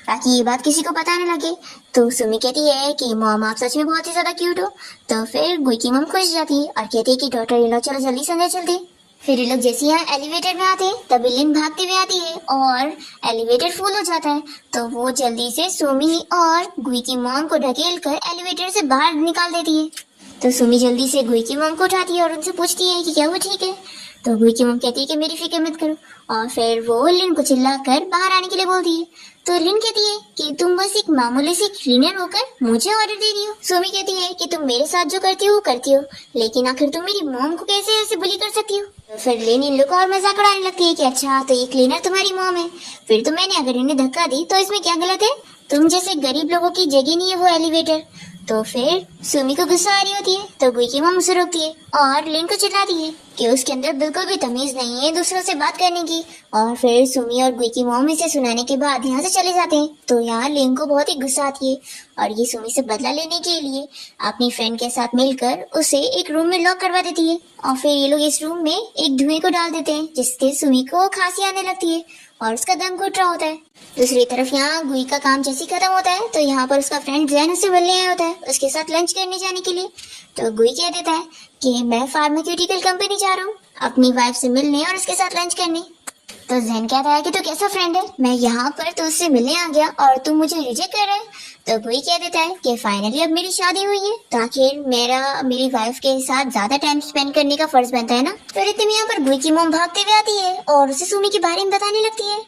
ताकि ये बात किसी को पता न लगे। तो सुमी कहती है कि मॉम आप सच में बहुत ही ज्यादा क्यूट हो। तो फिर गुई की मॉम खुश जाती है और कहती है कि डॉटर इन लॉ चलो जल्दी से अंदर चलते। फिर ये लोग जैसे यहाँ एलिवेटर में आते हैं तभी लिन भागते हुए आती है और एलिवेटर फुल हो जाता है। तो वो जल्दी से सुमी और गुई की मॉम को ढकेल कर एलिवेटर से बाहर निकाल देती है। तो सुमी जल्दी से गुई की मॉम को उठाती है और उनसे पूछती है कि क्या वो ठीक है। तो गुई की मॉम कहती है कि मेरी फिक्र मत करो और फिर वो लिन को चिल्लाकर बाहर आने के लिए बोलती है। तो लिन कहती है कि तुम बस एक मामूली सी क्लीनर होकर मुझे ऑर्डर दे रही हो। सुमी कहती है कि तुम मेरे साथ जो करती हो वो करती हो, लेकिन आखिर तुम मेरी मॉम को कैसे ऐसे बुली कर सकती हो। तो फिर लिन इन लोग को और मजाक उड़ाने लगती है कि अच्छा तो ये क्लीनर तुम्हारी मॉम है, फिर तो मैंने अगर इन्हें धक्का दी तो इसमें क्या गलत है, तुम जैसे गरीब लोगों की जगह नहीं है वो एलिवेटर। तो फिर सुमी को गुस्सा आ रही होती है तो गुई की मॉम उसे रोकती है और लिन को चिल्लाती है कि उसके अंदर बिल्कुल भी तमीज नहीं है दूसरों से बात करने की। और फिर सुमी और गुई की मॉम इसे सुनाने के बाद यहाँ से चले जाते हैं। तो यहाँ लिन को बहुत ही गुस्सा आती है और ये सुमी से बदला लेने के लिए अपनी फ्रेंड के साथ मिलकर उसे एक रूम में लॉक करवा देती है और फिर ये लोग इस रूम में एक धुएं को डाल देते हैं जिससे सुमी को खांसी आने लगती है और उसका दम घुट रहा होता है। दूसरी तरफ यहाँ गुई का काम जैसे खत्म होता है तो यहाँ पर उसका फ्रेंड जैन उसे मिलने आया होता है उसके साथ लंच करने जाने के लिए। तो गुई कह देता है कि मैं फार्मास्यूटिकल कंपनी जा रहा हूँ, अपनी वाइफ से मिलने और उसके साथ लंच करने। तो जैन कहता है कि तू कैसा फ्रेंड है, मैं यहाँ पर तो उससे मिलने आ गया और तू मुझे रिजेक्ट कर रहा है। तो गुई कह देता है कि फाइनली अब मेरी शादी हुई है तो आखिर मेरी वाइफ के साथ ज्यादा टाइम स्पेंड करने का फर्ज बनता है ना। फिर इतने में यहाँ पर गुई की मॉम भागते हुए आती है और उसे सुमी के बारे में बताने लगती है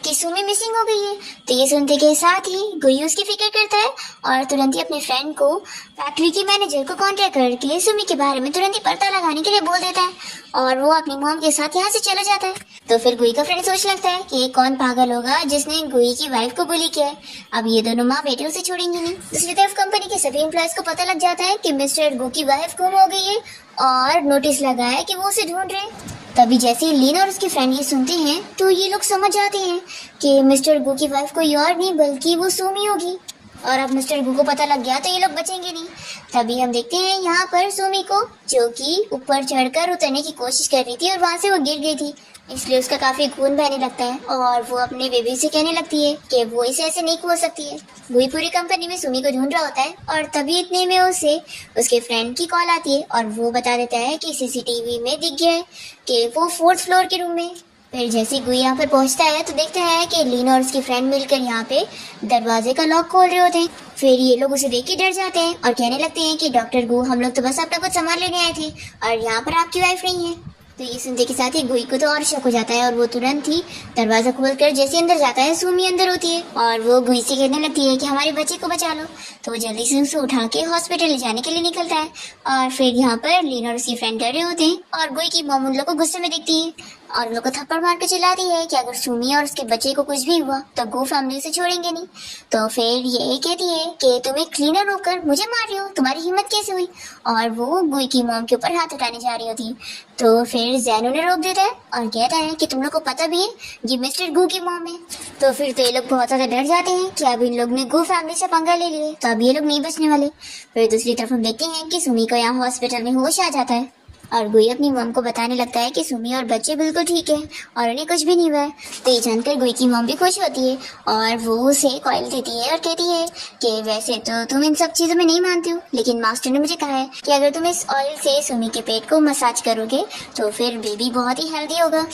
कि सुमी मिसिंग हो गई है। तो ये सुनते के साथ ही गुई उसकी फिक्र करता है और तुरंत ही अपने फ्रेंड को फैक्ट्री के मैनेजर को कांटेक्ट करके सुमी के बारे में तुरंत ही पता लगाने के लिए बोल देता है और वो अपनी मॉम के साथ यहाँ से चला जाता है। तो फिर गुई का फ्रेंड सोच लगता है कि कौन पागल होगा जिसने गुई की वाइफ को बुली किया है, अब ये दोनों माँ बेटे उसे छोड़ेंगे नहीं। दूसरी तरफ कंपनी के सभी एम्प्लॉयज को पता लग जाता है कि मिस्टर गु की वाइफ गुम हो गई है और नोटिस लगा है कि वो उसे ढूंढ रहे हैं। तभी जैसे ही लीन और उसके फ्रेंड ये सुनते हैं तो ये लोग समझ जाते हैं कि मिस्टर गु की वाइफ कोई और नहीं बल्कि वो सुमी होगी और अब मिस्टर गु को पता लग गया तो ये लोग बचेंगे नहीं। तभी हम देखते हैं यहाँ पर सुमी को जो कि ऊपर चढ़कर उतरने की कोशिश कर रही थी और वहां से वो गिर गई थी, इसलिए उसका काफी खून बहने लगता है और वो अपने बेबी से कहने लगती है कि वो इसे ऐसे नहीं खो सकती है। वही पूरी कंपनी में सुमी को ढूंढ रहा होता है और तभी इतने में उसे उसके फ्रेंड की कॉल आती है और वो बता देता है कि सीसीटीवी में दिख गया है कि वो 4th फ्लोर के रूम में। फिर जैसे गुई यहाँ पर पहुंचता है तो देखता है कि लीन और उसकी फ्रेंड मिलकर यहाँ पे दरवाजे का लॉक खोल रहे होते हैं। फिर ये लोग उसे देख के डर जाते हैं और कहने लगते हैं कि डॉक्टर गु, हम लोग तो बस अपना कुछ सामान लेने आए थे और यहाँ पर आपकी वाइफ नहीं है। तो ये सुनते के साथ ही गुई को तो और शक हो जाता है और वो तुरंत ही दरवाजा खोलकर जैसे अंदर जाता है सुमी अंदर होती है और वो गुई से कहने लगती है कि हमारे बच्चे को बचा लो। तो वो जल्दी से उसे उठा के हॉस्पिटल ले जाने के लिए निकलता है और फिर यहाँ पर लीन और उसकी फ्रेंड डर रहे होते हैं और गुई की मॉम उन लोग को गुस्से में दिखती है और उन लोग को थप्पड़ मार के चिल्लाती है कि अगर सुमी और उसके बच्चे को कुछ भी हुआ तो गु फैमिली से छोड़ेंगे नहीं। तो फिर ये कहती है कि तुम एक क्लीनर होकर मुझे मार रही हो, तुम्हारी हिम्मत कैसे हुई, और वो गुई की मॉम के ऊपर हाथ उठाने जा रही होती है। तो फिर जैन उन्हें रोक देता है और कहता है कि तुम लोग को पता भी है ये मिस्टर गु की मॉम है। तो फिर तो ये लोग बहुत ज्यादा डर जाते हैं कि अब इन लोग ने गु फैमिली से पंगा ले लिए तो अब ये लोग नहीं बचने वाले। फिर दूसरी तरफ हम देखते हैं कि सुमी को यहाँ हॉस्पिटल में होश आ जाता है और गुई अपनी मॉम को बताने लगता है कि सुमी और बच्चे बिल्कुल ठीक है और उन्हें कुछ भी नहीं हुआ है। तो ये जानकर गुई की मॉम भी खुश होती है और वो उसे कॉइल देती है और कहती है कि वैसे तो तुम इन सब चीजों में नहीं मानती हो, लेकिन मास्टर ने मुझे कहा है कि अगर तुम इस ऑयल से सुमी के पेट को मसाज करोगे तो फिर बेबी बहुत ही हेल्दी होगा।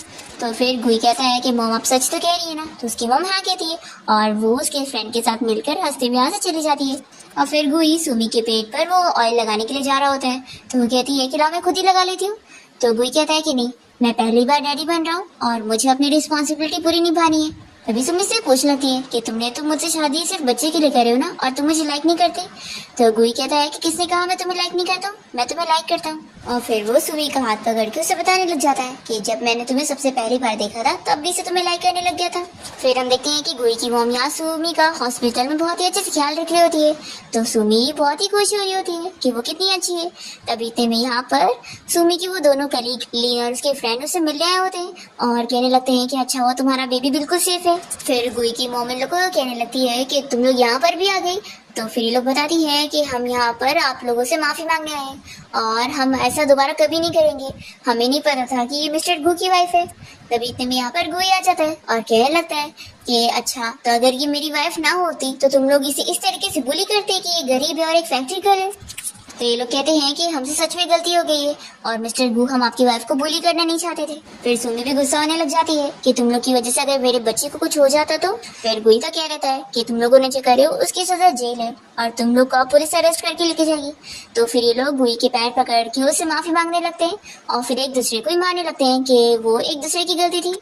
तो फिर गुई कहता है कि मॉम आप सच तो कह रही है ना। तो उसकी मॉम हाँ कहती है और वो उसके फ्रेंड के साथ मिलकर हंसते हुए यहाँ से चली जाती है। और फिर गुई सुमी के पेट पर वो ऑयल लगाने के लिए जा रहा होता है तो वो कहती है कि ला मैं खुद ही लगा लेती हूँ। तो गुई कहता है कि नहीं, मैं पहली बार डैडी बन रहा हूँ और मुझे अपनी रिस्पॉन्सिबिलिटी पूरी निभानी है। तभी सुमी से पूछ लेती है कि तुमने तो मुझसे शादी सिर्फ बच्चे के लिए कर रहे हो ना और तुम मुझे लाइक नहीं करते। तो गुई कहता है कि किसने कहा मैं तुम्हें लाइक नहीं करता हूँ, मैं तुम्हें लाइक करता हूँ। और फिर वो सुमी का हाथ पकड़ के उसे बताने लग जाता है कि जब मैंने तुम्हें सबसे पहली बार देखा था तब भी से तुम्हें लाइक करने लग गया था। फिर हम देखते हैं कि गुई की मॉम यहाँ सुमी का हॉस्पिटल में बहुत ही अच्छे से ख्याल रख रही होती है। तो सुमी बहुत ही खुश हो रही होती है कि वो कितनी अच्छी है। तभी इतने में यहाँ पर सुमी की वो दोनों कलीग लीन और उसके फ्रेंड उससे मिलने आए होते हैं और कहने लगते हैं कि अच्छा हुआ तुम्हारा बेबी बिल्कुल सेफ है। फिर गुई की मॉम इन लोगों को कहने लगती है कि तुम लोग यहाँ पर भी आ गई। तो फिर ये लोग बताती हैं कि हम यहाँ पर आप लोगों से माफी मांगने आए हैं और हम ऐसा दोबारा कभी नहीं करेंगे, हमें नहीं पता था कि ये मिस्टर गु की वाइफ है। तभी इतने में यहाँ पर गुई आ जाता है और कहने लगता है कि अच्छा तो अगर ये मेरी वाइफ ना होती तो तुम लोग इसे इस तरीके से बुली करते कि ये गरीब है और एक फैक्ट्री गर्ल है। तो ये लोग कहते हैं कि हमसे सच में गलती हो गई है और मिस्टर गु हम आपकी वाइफ को बुली करना नहीं चाहते थे। फिर सुमी भी गुस्सा होने लग जाती है कि तुम लोग की वजह से अगर मेरे बच्चे को कुछ हो जाता तो। फिर गुई का कह रहता है कि तुम लोगों ने जो करे हो उसकी सजा जेल है और तुम लोग को पुलिस अरेस्ट करके लेके जाएगी। तो फिर ये लोग गुई के पैर पकड़ के उससे माफी मांगने लगते हैं और फिर एक दूसरे को ही मानने लगते हैं कि वो एक दूसरे की गलती थी।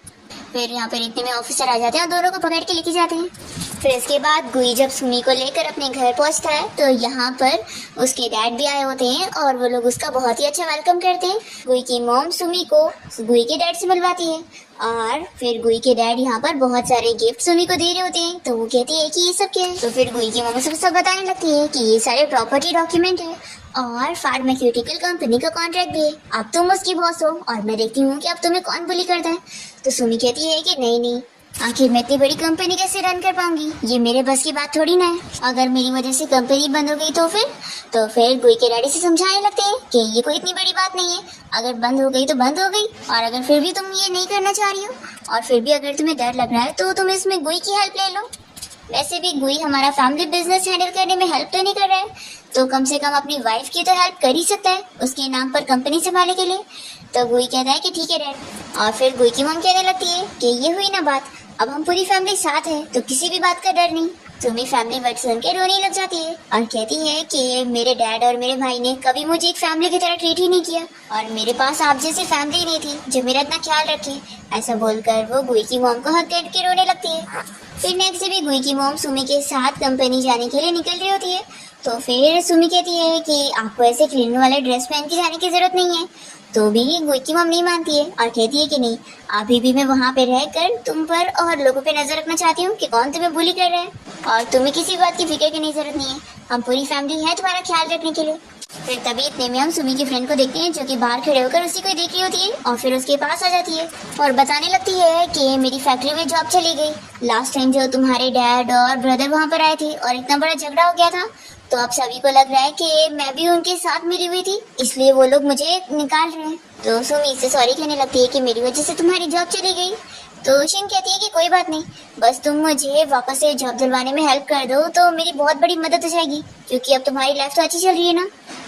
फिर यहाँ पर इतने में ऑफिसर आ जाते हैं और दोनों को पकड़ के लेके जाते हैं। फिर इसके बाद गुई जब सुमी को लेकर अपने घर पहुंचता है तो यहाँ पर उसके डैड भी आए होते हैं और वो लोग उसका बहुत ही अच्छा वेलकम करते हैं। गुई की मॉम सुमी को गुई के डैड से मिलवाती है और फिर गुई के डैड यहाँ पर बहुत सारे गिफ्ट सुमी को दे रहे होते हैं। तो वो कहती है कि ये सब क्या है। तो फिर गुई की मॉम सब बताने लगती है कि ये सारे प्रॉपर्टी डॉक्यूमेंट है और फार्मास्यूटिकल कंपनी का कॉन्ट्रैक्ट भी है। अब तुम उसकी बॉस हो और मैं देखती हूँ कि अब तुम्हें कौन बुली करता है। तो सुमी कहती है कि नहीं, आखिर मैं इतनी बड़ी कंपनी कैसे रन कर पाऊंगी, ये मेरे बस की बात थोड़ी ना है। अगर मेरी वजह से कंपनी बंद हो गई तो फिर गुई के डैडी से समझाने लगते हैं कि ये कोई इतनी बड़ी बात नहीं है, अगर बंद हो गई तो बंद हो गई और अगर फिर भी तुम ये नहीं करना चाह रही हो और फिर भी अगर तुम्हें डर लग रहा है तो तुम इसमें गुई की हेल्प ले लो। वैसे भी गुई हमारा फैमिली बिजनेस हैंडल करने में हेल्प तो नहीं कर रहा है, तो कम से कम अपनी वाइफ की तो हेल्प कर ही सकता है उसके नाम पर कंपनी संभालने के लिए। तो गुई कहता है कि ठीक है डैड। और फिर गुई की मॉम कहने लगती है कि ये हुई ना बात, अब हम पूरी फैमिली साथ है तो किसी भी बात का डर नहीं। सुमी फैमिली वर्ड सुन के रोने लग जाती है और कहती है कि मेरे डैड और मेरे भाई ने कभी मुझे एक फैमिली की तरह ट्रीट ही नहीं किया और मेरे पास आप जैसी फैमिली नहीं थी जो मेरा इतना ख्याल रखे। ऐसा बोलकर वो गुई की मॉम को हक करके रोने लगती है। फिर नेक्स्ट डे भी गुई की मॉम सुमी के साथ कंपनी जाने के लिए निकल रही होती है। तो फिर सुमी कहती है कि आपको ऐसे क्लीनर वाले ड्रेस पहन के जाने की जरूरत नहीं है। तो भी गुई की मॉम नहीं मानती है और कहती है कि नहीं, अभी भी मैं वहाँ पे रहकर तुम पर और लोगों पे नजर रखना चाहती हूँ कि कौन तुम्हें बुली कर रहा है और तुम्हें किसी बात की फिक्र करने की जरूरत नहीं है, हम पूरी फैमिली है तुम्हारा ख्याल रखने के लिए। फिर तभी इतने में हम सुमी की फ्रेंड को देखते हैं जो कि बाहर खड़े होकर उसी को देख रही होती है और फिर उसके पास आ जाती है और बताने लगती है कि मेरी फैक्ट्री में जॉब चली गई। लास्ट टाइम जो तुम्हारे डैड और ब्रदर वहाँ पर आए थे और इतना बड़ा झगड़ा हो गया था, तो अब सभी को लग रहा है कि मैं भी उनके साथ मिली हुई थी, इसलिए वो लोग मुझे निकाल रहे हैं। तो सुमी से सॉरी कहने लगती है कि मेरी वजह से तुम्हारी जॉब चली गई। तो शिन कहती है कि कोई बात नहीं, बस तुम मुझे वापस से जॉब दिलवाने में हेल्प कर दो तो मेरी बहुत बड़ी मदद हो जाएगी, क्योंकि अब तुम्हारी लाइफ तो अच्छी चल रही है ना।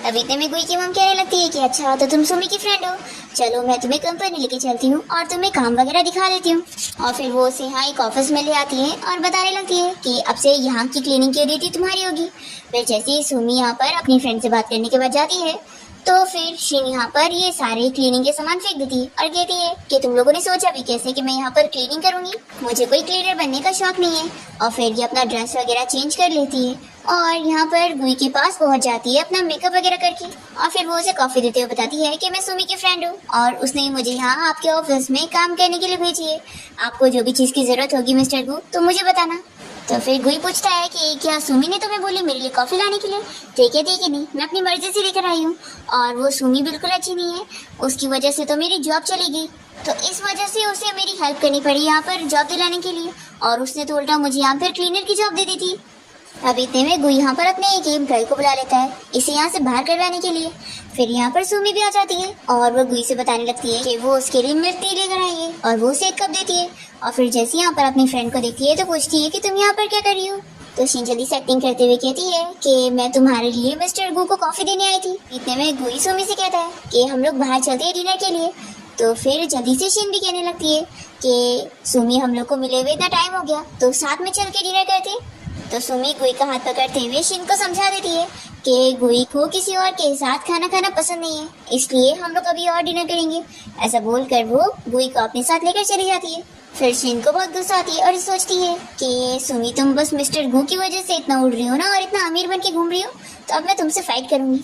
अब इतने में गुई की मम कहने लगती है कि अच्छा तो तुम सुमी की फ्रेंड हो, चलो मैं तुम्हें कंपनी लेके चलती हूँ और तुम्हें काम वगैरह दिखा देती हूँ। और फिर वो उसे यहाँ एक ऑफिस में ले आती है और बताने लगती है कि अब से यहाँ की क्लीनिंग की ड्यूटी तुम्हारी होगी। फिर जैसे ही सुमी यहाँ पर अपनी फ्रेंड से बात करने के बाद जाती है तो फिर शिन यहाँ पर ये सारे क्लीनिंग के सामान फेंक देती है और कहती है कि तुम लोगों ने सोचा भी कैसे कि मैं यहाँ पर क्लीनिंग करूंगी, मुझे कोई क्लीनर बनने का शौक नहीं है। और फिर ये अपना ड्रेस वगैरह चेंज कर लेती है और यहाँ पर गुई के पास पहुँच जाती है अपना मेकअप वगैरह करके। और फिर वो उसे कॉफी देते हुए बताती है कि मैं सुमी की फ्रेंड हूँ और उसने मुझे यहाँ आपके ऑफिस में काम करने के लिए भेजी है, आपको जो भी चीज की जरूरत होगी मिस्टर गु तो मुझे बताना। तो फिर गुई पूछता है कि क्या सुमी ने तुम्हें बोली मेरे लिए कॉफी लाने के लिए। ठीक है नहीं, मैं अपनी मर्जी से लेकर आई हूँ और वो सुमी बिल्कुल अच्छी नहीं है, उसकी वजह से तो मेरी जॉब चली गई, तो इस वजह से उसे मेरी हेल्प करनी पड़ी यहाँ पर जॉब दिलाने के लिए और उसने तो उल्टा मुझे यहाँ पर क्लीनर की जॉब दे दी थी। अब इतने में गुई यहाँ पर अपने एक एम्प्लॉय को बुला लेता है इसे यहाँ से बाहर करवाने के लिए। फिर यहाँ पर सुमी भी आ जाती है और वो गुई से बताने लगती है कि वो उसके लिए मिल्क टी लेकर आई है और वो उसे एक कप देती है। और फिर जैसे यहाँ पर अपनी फ्रेंड को देखती है तो पूछती है कि तुम यहाँ पर क्या कर रही हो। तो शीन जल्दी से एक्टिंग करते हुए कहती है कि मैं तुम्हारे लिए मिस्टर गु को कॉफी देने आई थी। इतने में गुई सुमी से कहता है कि हम लोग बाहर चलते हैं डिनर के लिए। तो फिर जल्दी से शिन भी कहने लगती है कि सुमी हम लोग को मिले हुए इतना टाइम हो गया तो साथ में चल के डिनर करते। तो सुमी गुई का हाथ पकड़ते हुए शिन को समझा देती है कि गुई को किसी और के साथ खाना खाना पसंद नहीं है, इसलिए हम लोग अभी और डिनर करेंगे। ऐसा बोलकर वो गुई को अपने साथ लेकर चली जाती है। फिर शिन को बहुत गुस्सा आती है और सोचती है कि सुमी तुम बस मिस्टर गु की वजह से इतना उड़ रही हो ना और इतना अमीर बन के घूम रही हो, तो अब मैं तुमसे फाइट करूंगी।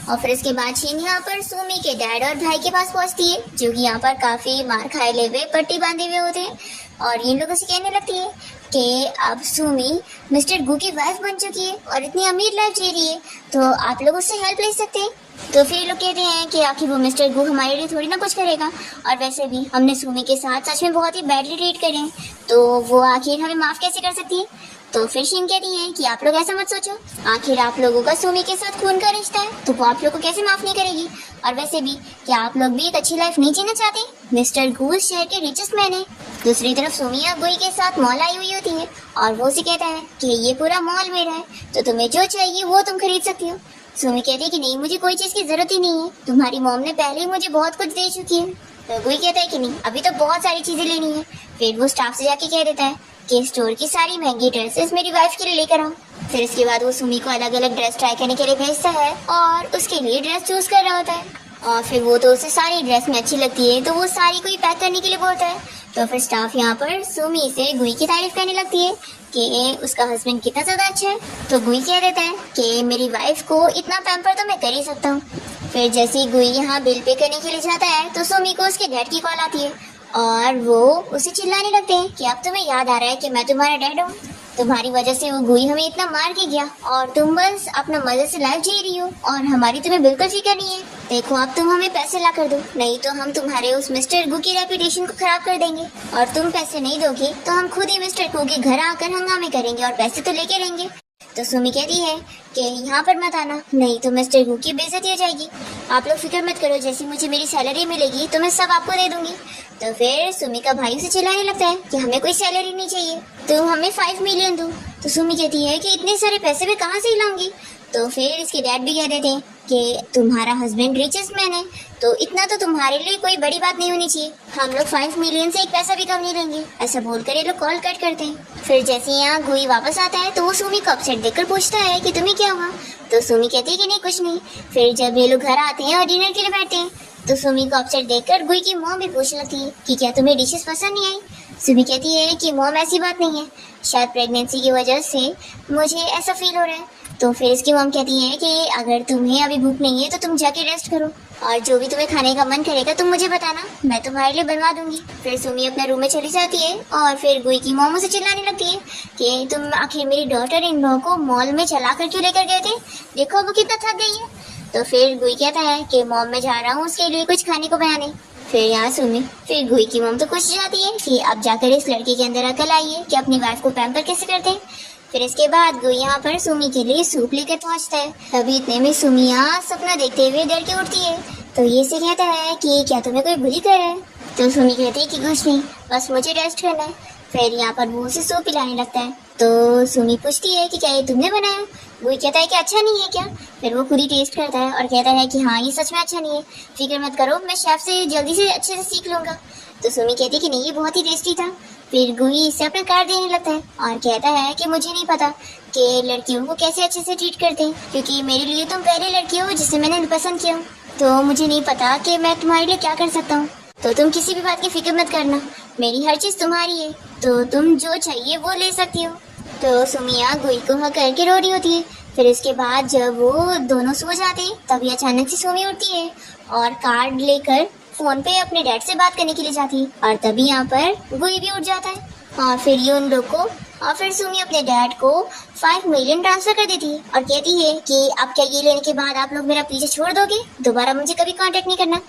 और फिर इसके बाद शिन यहाँ पर सुमी के डैड और भाई के पास पहुंचती है जो कि यहाँ पर काफी मार खाए ले हुए पट्टी बांधे हुए होते हैं और इन लोगों से कहने लगती है कि अब सुमी मिस्टर गु की वाइफ बन चुकी है और इतनी अमीर लाइफ जी रही है, तो आप लोग उससे हेल्प ले सकते हैं। तो फिर लोग कहते हैं कि आखिर वो मिस्टर गु हमारे लिए थोड़ी ना कुछ करेगा और वैसे भी हमने सुमी के साथ सच में बहुत ही बैडली ट्रीट करे हैं, तो वो आखिर हमें माफ कैसे कर सकती है। तो फिर शिन कहती है कि आप लोग ऐसा मत सोचो, आखिर आप लोगों का सुमी के साथ खून का रिश्ता है तो वो आप लोग को कैसे माफ नहीं करेगी। और वैसे भी क्या आप लोग भी एक अच्छी लाइफ नहीं जीना चाहते। मिस्टर गु इस शहर के रिचेस्ट मैन है। दूसरी तरफ सुमी अब गुई के साथ मॉल आई हुई होती है और वो उसे कहता है कि ये पूरा मॉल मेरा है तो तुम्हें जो चाहिए वो तुम खरीद सकती हो। सुमी कहती है कि नहीं, मुझे कोई चीज की जरूरत ही नहीं है, तुम्हारी मॉम ने पहले ही मुझे बहुत कुछ दे चुकी है। तो गुई कहता है कि नहीं, अभी तो बहुत सारी चीजें लेनी है। फिर वो स्टाफ से जाके कह देता है कि स्टोर की सारी महंगी ड्रेसेस मेरी वाइफ के लिए लेकर आओ। फिर इसके बाद वो सुमी को अलग अलग ड्रेस ट्राई करने के लिए भेजता है और उसके लिए ड्रेस चूज कर रहा होता है और फिर वो तो उसे सारी ड्रेस में अच्छी लगती है तो वो सारी को ही पैक करने के लिए बोलता है। तो फिर स्टाफ यहाँ पर सुमी से गुई की तारीफ करने लगती है कि उसका हस्बैंड कितना ज्यादा अच्छा है। तो गुई कह देता है कि मेरी वाइफ को इतना पैम्पर तो मैं कर ही सकता हूँ। फिर जैसे ही गुई यहाँ बिल पे करने के लिए जाता है तो सुमी को उसके डैड की कॉल आती है और वो उसे चिल्लाने लगते हैं कि अब तुम्हें याद आ रहा है कि मैं तुम्हारा डैड हूँ, तुम्हारी वजह से वो गुई हमें इतना मार के गया और तुम बस अपना मजे से लाइफ जी रही हो और हमारी तुम्हें बिल्कुल फिक्र नहीं है। देखो अब तुम हमें पैसे ला कर दो, नहीं तो हम तुम्हारे उस मिस्टर गु की रेपुटेशन को खराब कर देंगे और तुम पैसे नहीं दोगे तो हम खुद ही मिस्टर गु के घर आकर हंगामे करेंगे और पैसे तो लेके रहेंगे। तो सुमी कहती है कि यहाँ पर मत आना, नहीं तो मिस्टर गु की बेइज्जती हो जाएगी। आप लोग फिक्र मत करो, जैसी मुझे मेरी सैलरी मिलेगी तो मैं सब आपको दे दूंगी। तो फिर सुमी का भाई उसे चिल्लाने लगता है कि हमें कोई सैलरी नहीं चाहिए, तुम हमें 5 मिलियन दो। तो सुमी कहती है कि इतने सारे पैसे मैं कहाँ से लाऊंगी। तो फिर इसके डैड भी कह देते हैं कि तुम्हारा हस्बैंड रिचेस्ट मैन है, तो इतना तो तुम्हारे लिए कोई बड़ी बात नहीं होनी चाहिए, हम लोग 5 मिलियन से एक पैसा भी कम नहीं लेंगे। ऐसा बोलकर ये लोग कॉल कट करते हैं। फिर जैसे यहाँ गुई वापस आता है तो वो सुमी को अपसेट देखकर पूछता है कि तुम्हें क्या हुआ। तो सुमी कहती है कि नहीं कुछ नहीं। फिर जब ये लोग घर आते हैं और डिनर के लिए बैठते हैं तो सुमी को अपसेट देखकर गुई की मॉम भी पूछने लगती है कि क्या तुम्हें डिशेस पसंद नहीं आई। सुमी कहती है कि मॉम ऐसी बात नहीं है, शायद प्रेगनेंसी की वजह से मुझे ऐसा फील हो रहा है। तो फिर इसकी मॉम कहती है कि अगर तुम्हें अभी भूख नहीं है तो तुम जाके रेस्ट करो और जो भी तुम्हें खाने का मन करेगा तुम मुझे बताना, मैं तुम्हारे लिए बनवा दूंगी। फिर सुमी अपने रूम में चली जाती है और फिर गुई की मॉम उसे चिल्लाने लगती है कि तुम आखिर मेरी डॉटर इन लॉ को मॉल में चला कर क्यों लेकर गए थे, देखो वो कितना थक गई है। तो फिर गुई कहता है कि मॉम मैं जा रहा हूँ उसके लिए कुछ खाने को बनाने। फिर यहाँ सुमी फिर गुई की मॉम तो खुश जाती है कि अब जाकर इस लड़के के अंदर अकल आई है कि अपनी वाइफ को पैम्पर कैसे करते हैं। फिर इसके बाद गुई यहाँ पर सुमी के लिए सूप लेकर पहुँचता है। तभी इतने में सुमी यहाँ सपना देखते हुए डर के उठती है। तो ये से कहता है कि क्या तुम्हें कोई बुली कर रहा है। तो सुमी कहती है कि कुछ नहीं, बस मुझे रेस्ट करना है। फिर यहाँ पर वो उसे सूप पिलाने लगता है। तो सुमी पूछती है कि क्या ये तुमने बनाया। गुई कहता है कि अच्छा नहीं है क्या। फिर वो खुद ही टेस्ट करता है और कहता है कि हाँ ये सच में अच्छा नहीं है, फिक्र मत करो मैं शेफ से जल्दी से अच्छे से सीख लूंगा। तो सुमी कहती है कि नहीं ये बहुत ही टेस्टी था। फिर गुई इससे अपना कार्ड देने लगता है और कहता है कि मुझे नहीं पता कि लड़कियों को कैसे अच्छे से ट्रीट करते हैं, क्योंकि मेरे लिए तुम पहली लड़की हो जिसे मैंने पसंद किया, तो मुझे नहीं पता कि मैं तुम्हारे लिए क्या कर सकता हूँ। तो तुम किसी भी बात की फिक्र मत करना, मेरी हर चीज़ तुम्हारी है, तो तुम जो चाहिए वो ले सकती हो। तो सुमिया गुई को हक करके रो रही होती है। फिर इसके बाद जब वो दोनों सो जाते हैं तभी अचानक से सुमी उठती है और कार्ड लेकर फोन पे अपने डैड से बात करने के लिए जाती है। और तभी यहाँ पर गुई भी उठ जाता है और फिर ये उन लोग को और फिर सुमी अपने डैड को 5 मिलियन ट्रांसफर कर देती है और कहती है कि अब क्या ये लेने के बाद आप लोग मेरा पीछे छोड़ दोगे, दोबारा मुझे कभी कांटेक्ट नहीं करना।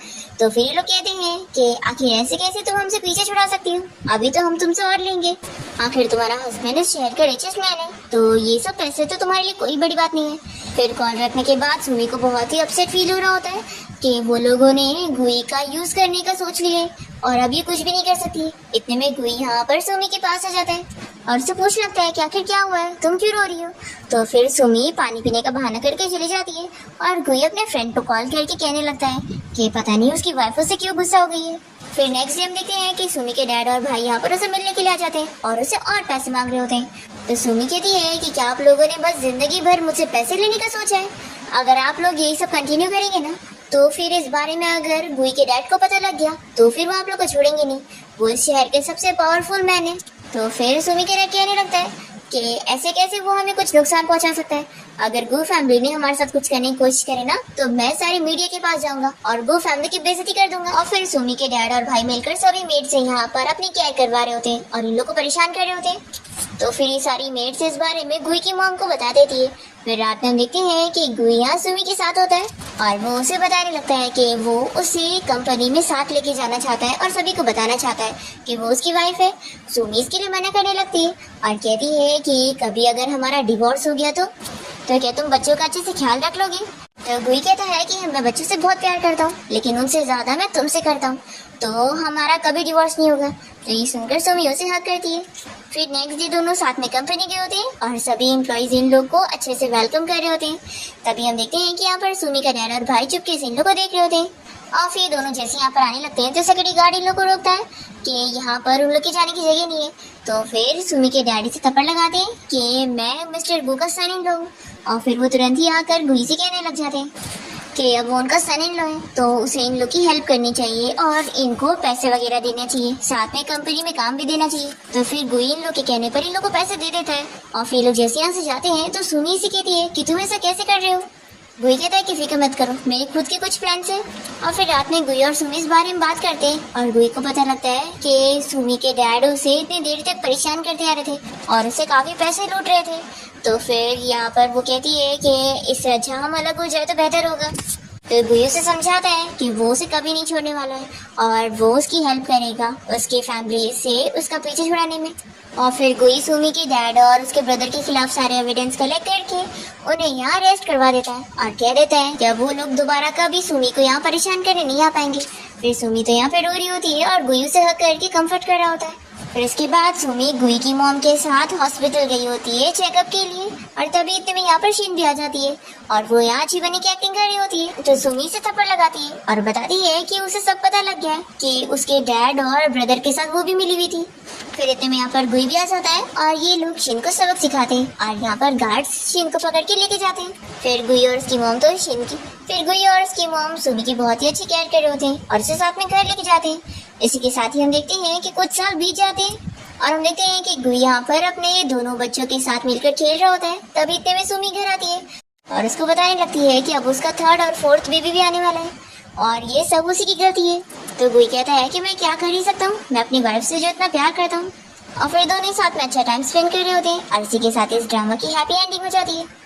तो फिर ये लोग कहते हैं कि आखिर ऐसे कैसे तुम हमसे पीछे छुड़ा सकती हो, अभी तो हम तुमसे और लेंगे, आखिर तुम्हारा हस्बैंड इस शहर का रिचेस्ट मैन है, तो ये सब पैसे तो तुम्हारे लिए कोई बड़ी बात नहीं है। फिर कॉल रखने के बाद सुमी को बहुत ही अपसेट फील हो रहा होता है कि वो लोगों ने गुई का यूज करने का सोच लिया है और अब ये कुछ भी नहीं कर सकती। इतने में गुई यहाँ पर सुमी के पास आ जाता है और उसे पूछ लगता है कि आखिर क्या हुआ है, तुम क्यों रो रही हो। तो फिर सुमी पानी पीने का बहाना करके चली जाती है और गुई अपने फ्रेंड को कॉल करके कहने लगता है कि पता नहीं उसकी वाइफ उससे क्यों गुस्सा हो गई है। फिर नेक्स्ट डे हम देखते हैं कि सुमी के डैड और भाई यहाँ पर उसे मिलने के लिए आ जाते हैं और उसे और पैसे मांग रहे होते हैं। तो सुमी कहती है कि क्या आप लोगों ने बस जिंदगी भर मुझसे पैसे लेने का सोचा है, अगर आप लोग यही सब कंटिन्यू करेंगे ना तो फिर इस बारे में अगर गुई के डैड को पता लग गया तो फिर वो आप लोग को छोड़ेंगे नहीं, वो इस शहर के सबसे पावरफुल मैन है। तो फिर सुमी के डैड कहने लगता है कि ऐसे कैसे वो हमें कुछ नुकसान पहुंचा सकता है, अगर गो फैमिली ने हमारे साथ कुछ करने की कोशिश करे ना तो मैं सारी मीडिया के पास जाऊंगा और गो फैमिली की बेइज्जती कर दूंगा। और फिर सुमी के डैड और भाई मिलकर सभी मेड से यहाँ पर अपनी केयर करवा रहे होते हैं और इन लोग को परेशान कर रहे होते हैं। तो फिर ये सारी मेड्स इस बारे में गुई की मॉम को बता देती है। फिर रात में हम देखते हैं कि गुई यहाँ सुमी के साथ होता है और वो उसे बताने लगता है कि वो उसे कंपनी में साथ लेके जाना चाहता है और सभी को बताना चाहता है कि वो उसकी वाइफ है। सुमी इसके लिए मना करने लगती है और कहती है कि कभी अगर हमारा डिवोर्स हो गया तो क्या तुम बच्चों का अच्छे से ख्याल रख लोगे। तो गुई कहता है कि मैं बच्चों से बहुत प्यार करता हूँ लेकिन उनसे ज्यादा मैं तुमसे करता हूँ, तो हमारा कभी डिवोर्स नहीं होगा। तो ये सुनकर सुमी उसे हक करती है। फिर नेक्स्ट डे दोनों साथ में कंपनी गए होते हैं और सभी एम्प्लॉइज इन लोग को अच्छे से वेलकम कर रहे होते हैं। तभी हम देखते हैं कि यहाँ पर सुमी का डैड और भाई चुपके से इन लोग को देख रहे होते हैं और फिर दोनों जैसे यहाँ पर आने लगते हैं तो सिक्योरिटी गार्ड इन लोग को रोकता है कि यहाँ पर उन लोग के जाने की जगह नहीं है। तो फिर सुमी के डैडी से थप्पड़ लगाते हैं कि मैं मिस्टर गु का सन इन लॉ हूँ और फिर वो तुरंत ही आकर गुई से कहने लग जाते हैं कि अब वो उनका सन इन लॉ है तो उसे इन लोग की हेल्प करनी चाहिए और इनको पैसे वगैरह देने चाहिए, साथ में कंपनी में काम भी देना चाहिए। तो फिर गुई इन लोग के कहने पर इन लोग को पैसे दे देता है और फिर लोग जैसे यहाँ से जाते हैं तो सुमी से कहती है कि तुम ऐसा कैसे कर रहे हो। गुई कहता है कि फिक्र मत करो, मेरे खुद के कुछ प्लान्स हैं। और फिर रात में गुई और सुमी इस बारे में बात करते हैं और गुई को पता लगता है कि सुमी के डैड उसे इतनी देर तक परेशान करते आ रहे थे और उसे काफी पैसे लूट रहे थे। तो फिर यहाँ पर वो कहती है कि इससे अच्छा हम अलग हो जाए तो बेहतर होगा। तो गुई उसे समझाता है कि वो उसे कभी नहीं छोड़ने वाला है और वो उसकी हेल्प करेगा उसके फैमिली से उसका पीछे छुड़ाने में। और फिर गुई सुमी के डैड और उसके ब्रदर के खिलाफ सारे एविडेंस कलेक्ट करके उन्हें यहाँ अरेस्ट करवा देता है और कह देता है कि वो लोग दोबारा कभी सुमी को यहाँ परेशान करने नहीं आ पाएंगे। फिर सुमी तो यहाँ पे रो रही होती है और गुई उसे हक करके कंफर्ट कर रहा होता है। फिर इसके बाद सुमी गुई की मॉम के साथ हॉस्पिटल गई होती है चेकअप के लिए और तभी इतने में यहाँ पर शीन भी आ जाती है और वो यहाँ अच्छी बनी की एक्टिंग कर रही होती है। तो सुमी से थप्पड़ लगाती है और बताती है कि उसे सब पता लग गया है कि उसके डैड और ब्रदर के साथ वो भी मिली हुई थी। फिर इतने में यहाँ पर गुई भी आ जाता है और ये लोग शिन को सबक सिखाते हैं और यहाँ पर गार्ड्स शिन को पकड़ के लेके जाते हैं। फिर गुई और उसकी मॉम तो शिन की फिर गुई और उसकी मॉम सुमी की बहुत ही अच्छी केयर कर रहे होते हैं और उसे साथ में घर लेके जाते हैं। इसी के साथ ही हम देखते हैं कि कुछ साल बीत जाते हैं और हम देखते हैं कि गुई यहाँ पर अपने दोनों बच्चों के साथ मिलकर खेल रहा होता है। तभी इतने में सुमी घर आती है और उसको बताने लगती है कि अब उसका 3rd और 4th बेबी भी आने वाला है और ये सब उसी की गलती है। तो गुई कहता है कि मैं क्या कर ही सकता हूँ, मैं अपनी वाइफ से जो इतना प्यार करता हूँ। और फिर दोनों साथ में अच्छा टाइम स्पेंड कर रहे होते हैं और इसी के साथ इस ड्रामा की हैप्पी एंडिंग हो जाती है।